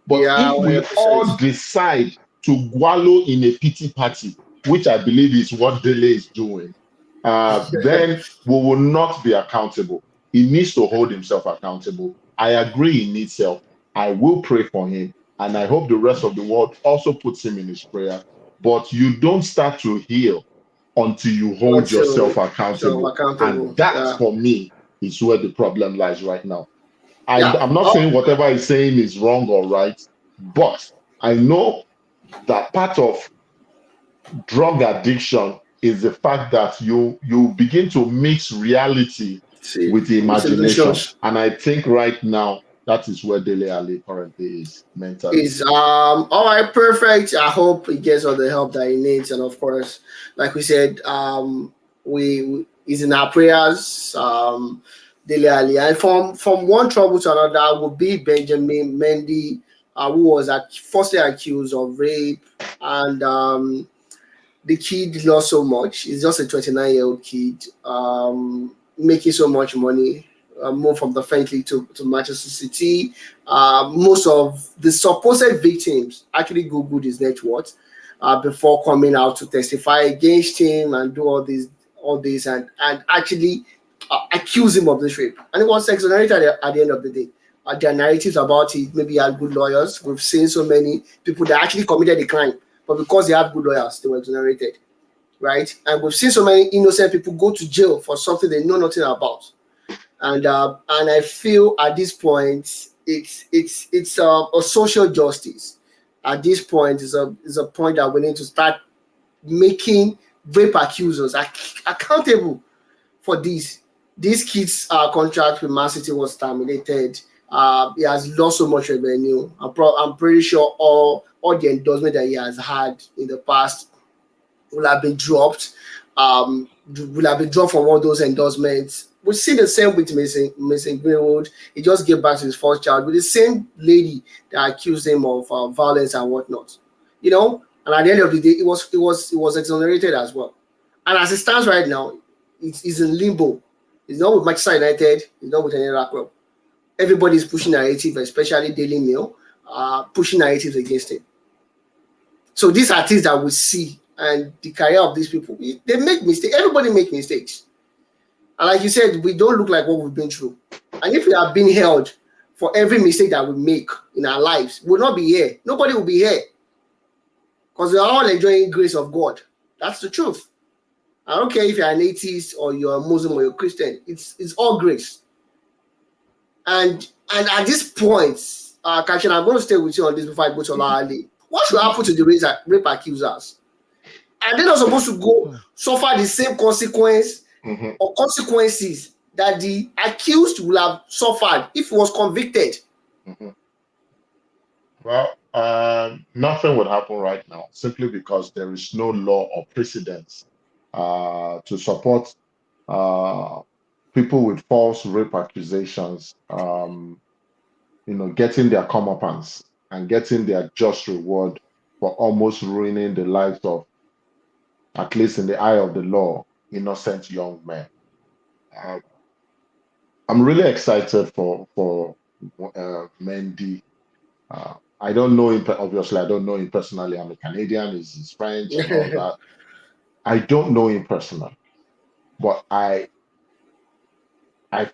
But yeah, if we all 100%. decide to wallow in a pity party, which I believe is what Dele is doing, then we will not be accountable. He needs to hold himself accountable. I agree he needs help. I will pray for him. And I hope the rest of the world also puts him in his prayer. But you don't start to heal until you hold yourself Until self accountable. And accountable. that, Yeah, for me, is where the problem lies right now. yeah. I'm not saying Oh, whatever he's saying is wrong or right, but I know that part of drug addiction is the fact that you begin to mix reality see, with imagination. solutions And I think right now that is where Dele Ali currently is mentally. is all right. Perfect. I hope he gets all the help that he needs, and of course, like we said, we is in our prayers. Dele Ali, and from one trouble to another will be Benjamin Mendy, who was falsely accused of rape, and the kid lost so much. He's just a 29-year-old kid, making so much money. Moved from the French league to Manchester City. Most of the supposed victims actually googled his net worth before coming out to testify against him and do all this, and actually accuse him of this rape. And it was exonerated at the end of the day. There are narratives about it. Maybe he had good lawyers. We've seen so many people that actually committed the crime, but because they have good lawyers, they were exonerated, right? And we've seen so many innocent people go to jail for something they know nothing about. And I feel at this point it's a social justice. At this point is a point that we need to start making rape accusers accountable for this. This kid's contract with Man City was terminated. He has lost so much revenue. I'm pretty sure all the endorsement that he has had in the past will have been dropped. Will have been dropped from all those endorsements. We see the same with Mason Greenwood. He just gave back to his first child with the same lady that accused him of violence and whatnot. You know, and at the end of the day, it was exonerated as well. And as it stands right now, it's in limbo. He's not with Manchester United. He's not with any other club. Everybody's pushing narrative, especially Daily Mail, pushing narratives against him. So these are things that we see, and the career of these people, they make mistakes. Everybody make mistakes, and like you said, we don't look like what we've been through. And if we have been held for every mistake that we make in our lives, we'll not be here. Nobody will be here because we are all enjoying grace of God. That's the truth. I don't care if you're an atheist or you're a Muslim or you're a Christian. It's all grace. And at this point, Kashin, I'm going to stay with you on this before I go to Ola Ali. What should happen to the rape accusers? Are they not supposed to go suffer the same consequence or consequences that the accused will have suffered if he was convicted? Well, nothing would happen right now simply because there is no law or precedence to support people with false rape accusations, getting their comeuppance and getting their just reward for almost ruining the lives of, at least in the eye of the law, innocent young men. I'm really excited for Mendy. I don't know him, obviously, I don't know him personally. I'm a Canadian, he's French and all that. I don't know him personally, but I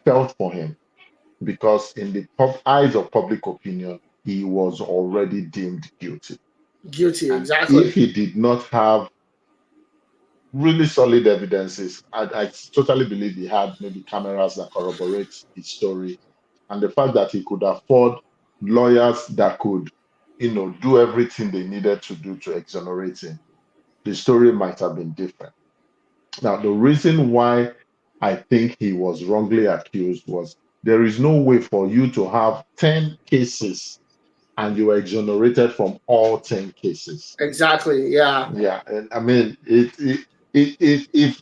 felt for him because in the eyes of public opinion, he was already deemed guilty. Guilty, And exactly. if he did not have really solid evidences, I totally believe he had maybe cameras that corroborate his story. And the fact that he could afford lawyers that could, do everything they needed to do to exonerate him, the story might have been different. Now, the reason why I think he was wrongly accused was there is no way for you to have 10 cases and you were exonerated from all 10 cases. Exactly, yeah. Yeah, and I mean, if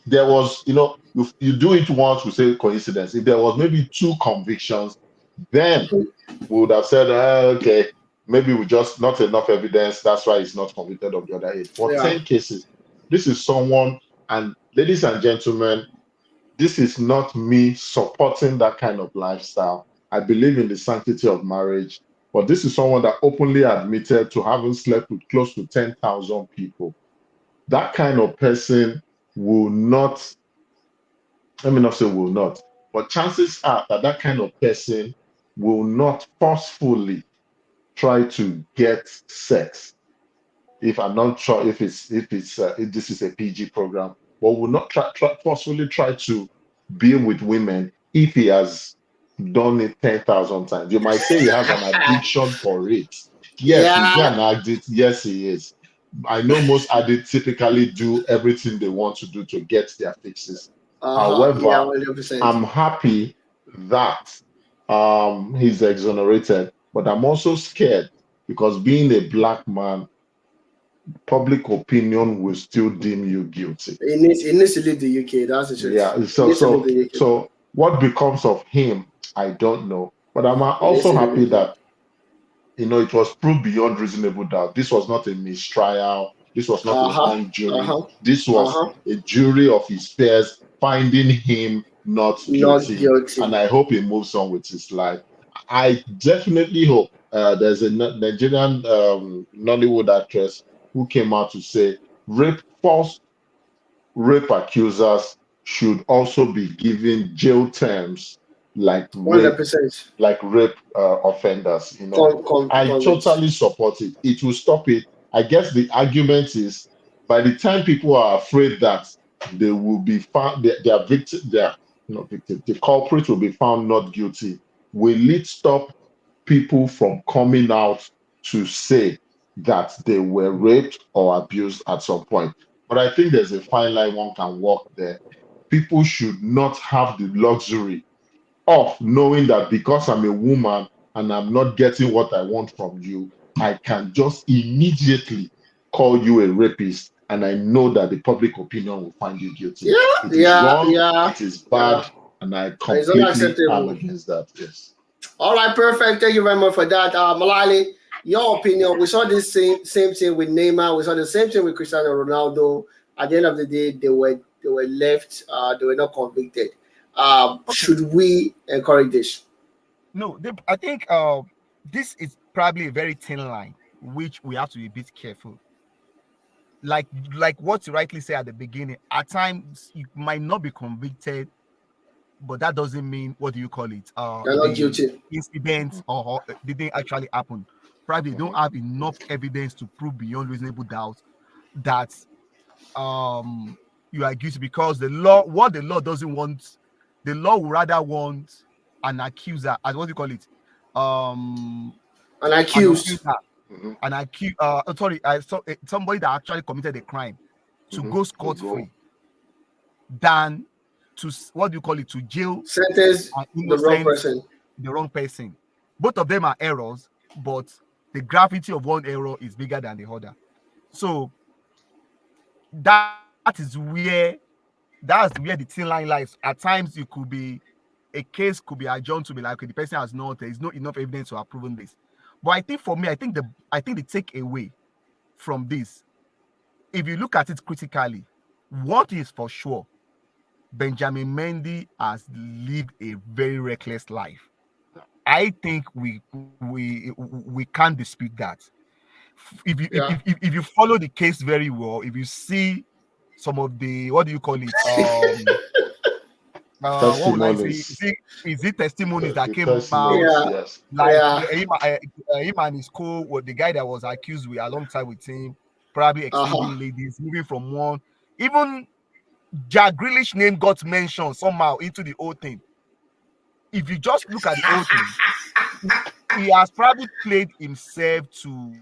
there was, you do it once, we say coincidence. If there was maybe 2 convictions, then we would have said, okay, maybe we just not enough evidence. That's why he's not convicted of the other 8. For 10 cases, this is someone, and ladies and gentlemen, this is not me supporting that kind of lifestyle. I believe in the sanctity of marriage, but this is someone that openly admitted to having slept with close to 10,000 people. That kind of person will not, let me not say will not, but chances are that that kind of person will not forcefully try to get sex. If I'm not sure if this is a PG program, but will not forcefully try to be with women if he has done it 10,000 times. You might say he has an addiction for it. Yes, is he an addict? Yes, he is. I know most addicts typically do everything they want to do to get their fixes. However, 100%. I'm happy that he's exonerated, but I'm also scared because being a black man, public opinion will still deem you guilty. It needs to leave the UK. That's the truth. Yeah. So what becomes of him, I don't know. But I'm also happy that it was proved beyond reasonable doubt. This was not a mistrial. This was not a hung jury. This was a jury of his peers finding him not guilty. And I hope he moves on with his life. I definitely hope there's a Nigerian Nollywood actress who came out to say false rape accusers should also be given jail terms like rape, 100%. Offenders. I totally support it. It will stop it. I guess the argument is by the time people are afraid that they will be found, their victim, the culprit will be found not guilty, will it stop people from coming out to say that they were raped or abused at some point? But I think there's a fine line one can walk there. People should not have the luxury of knowing that because I'm a woman and I'm not getting what I want from you, I can just immediately call you a rapist, and I know that the public opinion will find you guilty. It is wrong, it is bad, and I completely am against that. Yes. All right, perfect. Thank you very much for that. Malali, your opinion. We saw this same thing with Neymar. We saw the same thing with Cristiano Ronaldo. At the end of the day, they were left. They were not convicted. Should we encourage this? No, I think this is probably a very thin line, which we have to be a bit careful. Like what you rightly say at the beginning, at times you might not be convicted, but that doesn't mean, what do you call it? You're not guilty. Incidents or didn't actually happen. Probably don't have enough evidence to prove beyond reasonable doubt that you are guilty, because the law doesn't want, the law would rather want an accuser, as what do you call it? An accuser. and accuse somebody that actually committed a crime to go scot-free than to to jail Sentence an the wrong innocent, person. the wrong person. Both of them are errors, but the gravity of one error is bigger than the other. So that is that's where the thin line lies. At times it could be a case could be adjourned to be like, okay, the person has not, there is not enough evidence to have proven this. But I think for me, I think the takeaway from this, if you look at it critically, what is for sure, Benjamin Mendy has lived a very reckless life. I think we can't dispute that. If you Yeah. if you follow the case very well, if you see some of the, what do you call it, what will I say? Testimonies. Is it testimonies that The came out? testimonies, Yeah. yes. Like Yeah. him and his co, what the guy that was accused with alongside with him, probably Uh-huh. exchanging ladies, moving from one. Even Jack Grealish name got mentioned somehow into the whole thing. If you just look at the whole thing, he has probably played himself to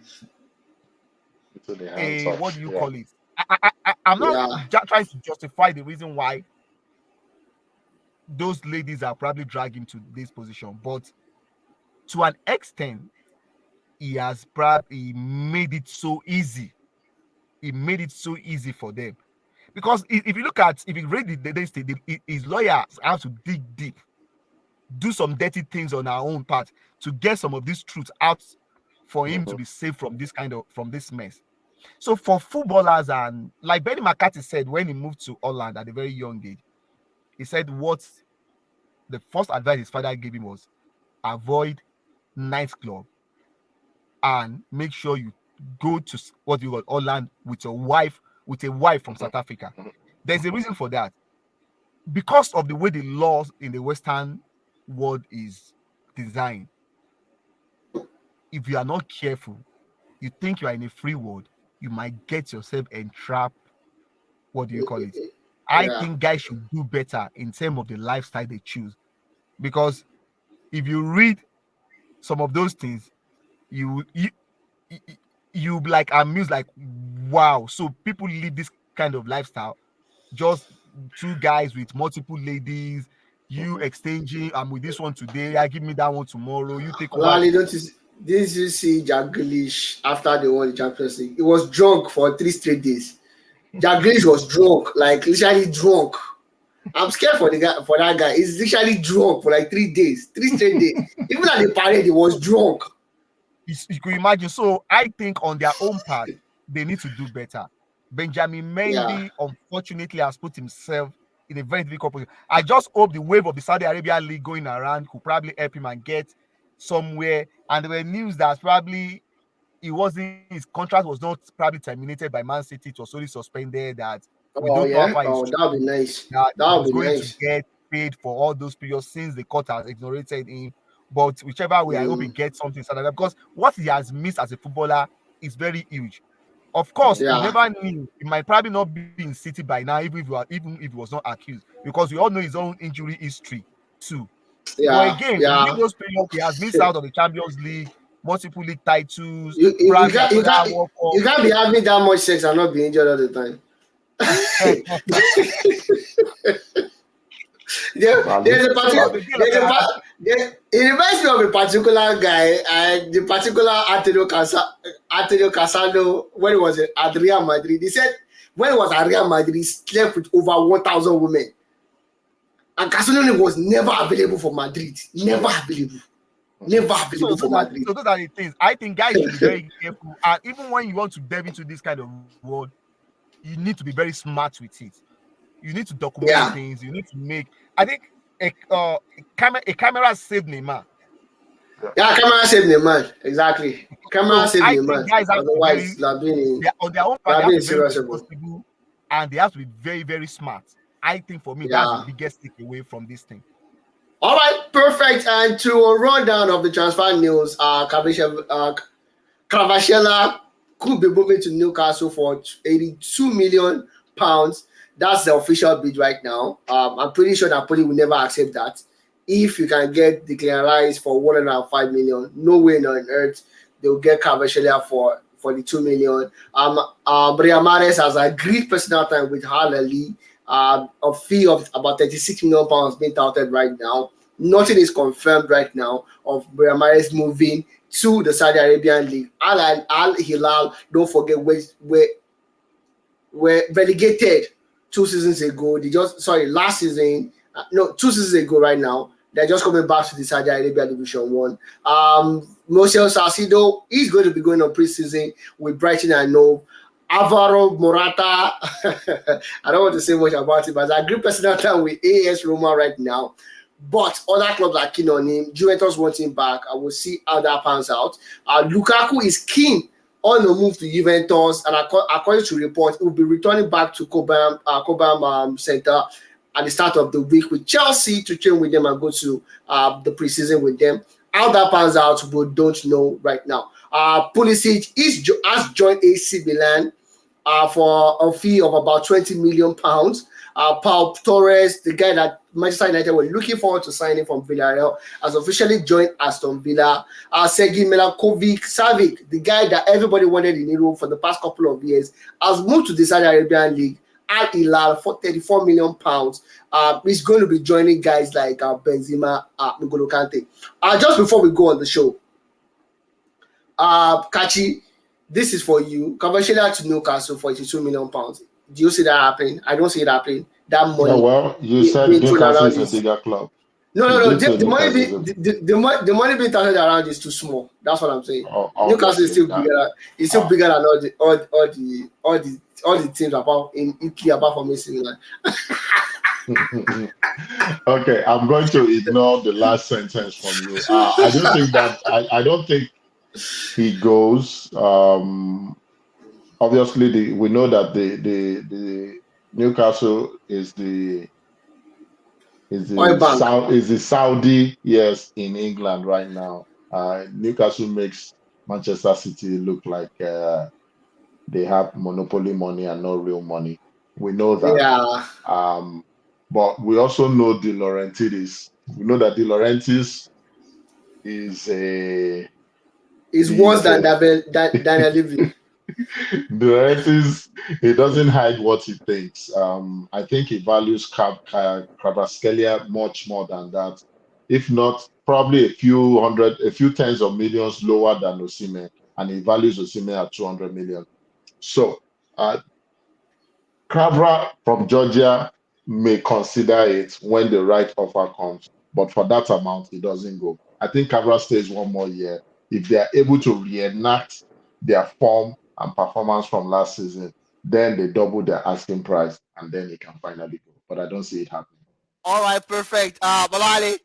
Into the a, hand what do you touch. call Yeah. it? I'm not Yeah. trying to justify the reason why those ladies are probably dragged him to this position, but to an extent, he has probably made it so easy. He made it so easy for them because if you read his lawyers have to dig deep, do some dirty things on our own part to get some of this truth out for him to be safe from this mess. So for footballers, and like Benny McCarthy said when he moved to Holland at a very young age, he said what the first advice his father gave him was avoid nightclub and make sure you go to what you call Holland with a wife from South Africa. There's a reason for that. Because of the way the laws in the Western world is designed, if you are not careful, you think you are in a free world, you might get yourself entrapped. What do you call it? I Yeah. think guys should do better in terms of the lifestyle they choose. Because if you read some of those things, you you be like amused, like, wow. So people live this kind of lifestyle, just two guys with multiple ladies, you exchanging, I'm with this one today, I give me that one tomorrow, you take over. Olali, didn't you see Jack Grealish after they won the Champions League? He was drunk for 3 straight days. Jack Grealish was drunk, like literally drunk. I'm scared for the guy, for that guy. He's literally drunk for like 3 days, 3 straight days. Even at the parade, he was drunk. You could imagine. So I think on their own part, they need to do better. Benjamin Yeah. Mendy, unfortunately, has put himself in a very difficult position. I just hope the wave of the Saudi Arabia League going around could probably help him and get somewhere. And there were news that probably his contract was not probably terminated by Man City. It was only suspended. That we Oh don't know how yeah. far Oh, it's that would true. be nice. That That he would was be going to nice. get paid for all those periods since the court has exonerated him. But whichever way, I hope he Mm, gets something started because what he has missed as a footballer is very huge. Of course, we yeah. never knew. He might probably not be in City by now, even if he was not accused, because we all know his own injury history too. But Yeah. again, within Yeah. those periods, he has missed out on the Champions League, multiple league titles, You probably can't you another can't World you can't be having that much sex and not be injured all the time. Cup. Valid. There's a So particular Valid. again, there's a it reminds me of a particular guy, and the particular Antonio Casano, when he was at Real Madrid. He said when he was at Real Madrid, he slept with over 1,000 women. And Casano was never available for Madrid. Never available. Never so available for those are Madrid. so those are the things. I think guys should be very careful. And even when you want to delve into this kind of world, you need to be very smart with it. You need to document Yeah. things. You need to make. I think a camera saved Neymar. Yeah, camera saved the man. Exactly. Camera So saved I the think man. guys have to be Otherwise, very on their own they part. They have have been to in be very serious trouble. responsible, and they have to be very very smart. I think for me that's the Yeah. biggest takeaway from this thing. All right, perfect. And to a rundown of the transfer news, Cavachella could be moving to Newcastle for 82 million pounds. That's the official bid right now. I'm pretty sure Napoli will never accept that. If you can get Declan Rice for 105 million, no way on earth they'll get Cavachelia for the 2 million. Real Mahrez has agreed personal time with Al Ali. A fee of about 36 million pounds being touted right now. Nothing is confirmed right now of Real Mahrez moving to the Saudi Arabian League. Al Hilal, don't forget, were relegated 2 seasons ago. They just last season, no, 2 seasons ago right now. They're just coming back to the Saudi Arabia Division One. Mosel Salcido is going to be going on preseason with Brighton and Hove. Alvaro Morata, I don't want to say much about it, but I agree personal time with AS Roma right now. But other clubs are keen on him. Juventus want him back. I will see how that pans out. Lukaku is keen on the move to Juventus, and according to reports, he will be returning back to Cobham Center at the start of the week with Chelsea to train with them and go to the preseason with them. How that pans out, we don't know right now. Pulisic has joined AC Milan for a fee of about £20 million. Paul Torres, the guy that Manchester United were looking forward to signing from Villarreal, has officially joined Aston Villa. Sergei Milinkovic-Savic, the guy that everybody wanted in Europe for the past couple of years, has moved to the Saudi Arabian League, Al Hilal, for £34 million. He's going to be joining guys like Benzema, N'Golo Kante. Just before we go on the show, Kachi, this is for you. Cavachelia to Newcastle for £82 million. Do you see that happening? I don't see it happening. That money. Yeah, well, you said Newcastle is a bigger club. No. The money being touted around is too small. That's what I'm saying. Newcastle is still bigger. It's still bigger than all the teams apart in Italy apart from AC Milan. Okay, I'm going to ignore the last sentence from you. I don't think he goes. Obviously, we know that the Newcastle is the Saudi, yes, in England right now. Newcastle makes Manchester City look like they have monopoly money and not real money. We know that. Yeah. But we also know De Laurentiis. We know that De Laurentiis is worse than Daniel Levy. De Laurentiis, he doesn't hide what he thinks. I think he values Kvaratskhelia much more than that. If not, probably a few tens of millions lower than Osimhen, and he values Osimhen at 200 million. So, Kravra from Georgia may consider it when the right offer comes, but for that amount, he doesn't go. I think Kravra stays one more year. If they are able to reenact their form and performance from last season, then they double their asking price, and then he can finally go. But I don't see it happening. All right, perfect. Balale,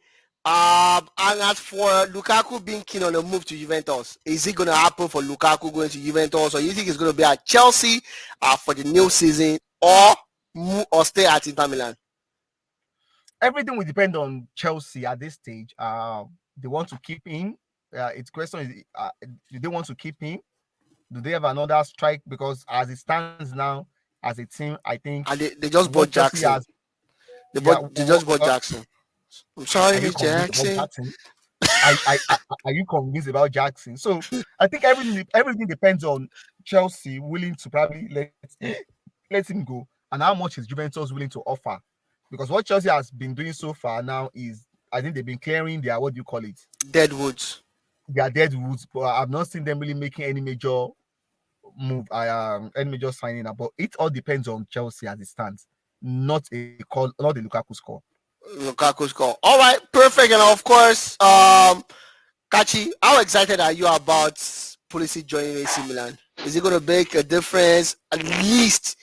and as for Lukaku being keen on a move to Juventus, is it going to happen for Lukaku going to Juventus, or you think it's going to be at Chelsea for the new season, or stay at Inter Milan? Everything will depend on Chelsea at this stage. They want to keep him. Its question is, do they want to keep him? Do they have another strike? Because as it stands now, as a team, I think and they just bought Jackson. They just bought Jackson. I'm sorry, Jackson. Are you convinced about Jackson? So I think everything depends on Chelsea willing to probably let him go, and how much is Juventus willing to offer. Because what Chelsea has been doing so far now is, I think they've been clearing their, what do you call it? Deadwoods. They are deadwoods, but I've not seen them really making any major move, any major signing. But it all depends on Chelsea as it stands, not the Lukaku score. Lukaku score. All right, perfect. And of course, Kachi, how excited are you about Pulisic joining AC Milan? Is it going to make a difference? At least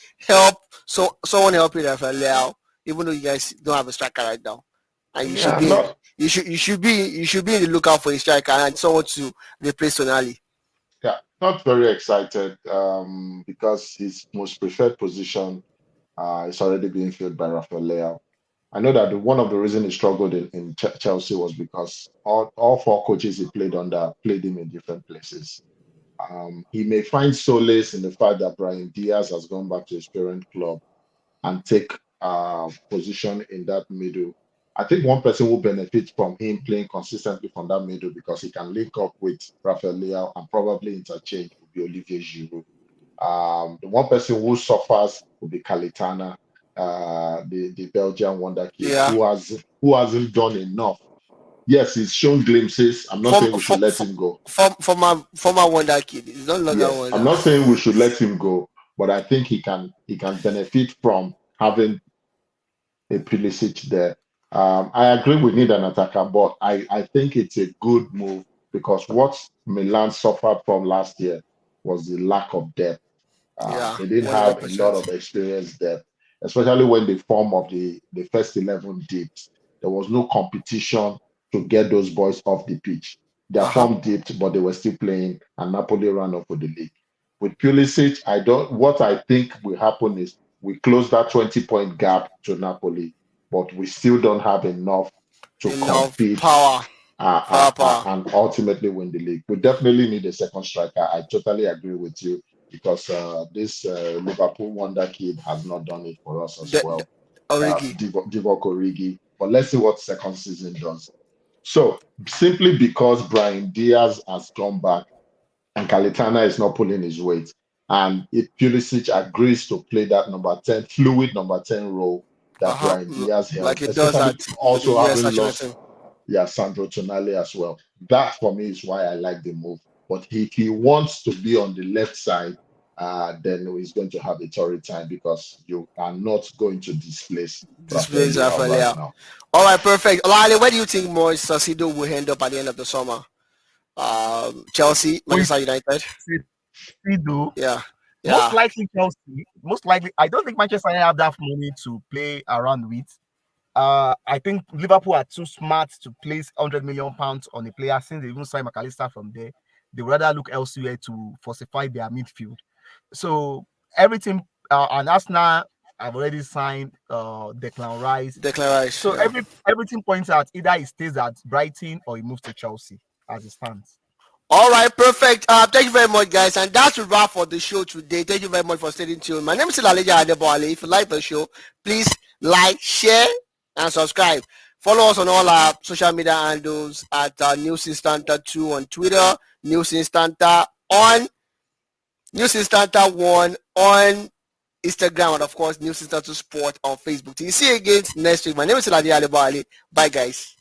someone help you, Rafael, even though you guys don't have a striker right now, and you should be in the lookout for a striker and someone to replace Tonali. Yeah, not very excited because his most preferred position is already being filled by Rafael Leao. I know that one of the reasons he struggled in Chelsea was because all four coaches he played under played him in different places. He may find solace in the fact that Brahim Diaz has gone back to his parent club and take position in that middle. I think one person will benefit from him playing consistently from that middle because he can link up with Rafael Leao and probably interchange would be Olivier Giroud. The one person who suffers will be Calitana, the Belgian wonder kid, Yeah. who hasn't done enough. Yes, he's shown glimpses. I'm not saying we should let him go. Former wonder kid. He's no longer Yes, wonder. I'm not saying we should let him go, but I think he can benefit from having a Pulisic there. I agree we need an attacker, but I think it's a good move because what Milan suffered from last year was the lack of depth. Yeah, They didn't have a lot 100%. of experience there, especially when the form of the first 11 dipped. There was no competition to get those boys off the pitch. Their form dipped, but they were still playing, and Napoli ran off with the league. With Pulisic, what I think will happen is we close that 20-point gap to Napoli, but we still don't have enough to compete power. and ultimately win the league. We definitely need a second striker. I totally agree with you because this Liverpool wonder kid has not done it for us as well. Origi. Divock Origi. But let's see what second season does. So simply because Brahim Diaz has gone back and Calitana is not pulling his weight, and if Pulisic agrees to play that number 10, fluid number 10 role that Brahim Diaz held, like it does at also the US having lost team. Sandro Tonali as well. That for me is why I like the move. But if he wants to be on the left side, then he's going to have a torrid time because you are not going to displace Rafael right now. All right, perfect. Olale, where do you think Moise Caicedo will end up at the end of the summer? Chelsea, Manchester United. Yeah. Most likely Chelsea. Most likely, I don't think Manchester United have that money to play around with. I think Liverpool are too smart to place £100 million on a player since they even signed McAllister from there. They would rather look elsewhere to falsify their midfield. So everything, and Arsenal have already signed Declan Rice. So everything points out either he stays at Brighton or he moves to Chelsea as it stands. All right, perfect. Thank you very much, guys. And that's a wrap for the show today. Thank you very much for staying tuned. My name is Lalija Adeboale. If you like the show, please like, share, and subscribe. Follow us on all our social media handles at News Instanta 2 on Twitter, News Instanta 1 on Instagram, and of course, News Instanta Sport on Facebook. Till you see you again next week. My name is Lalija Adeboale. Bye, guys.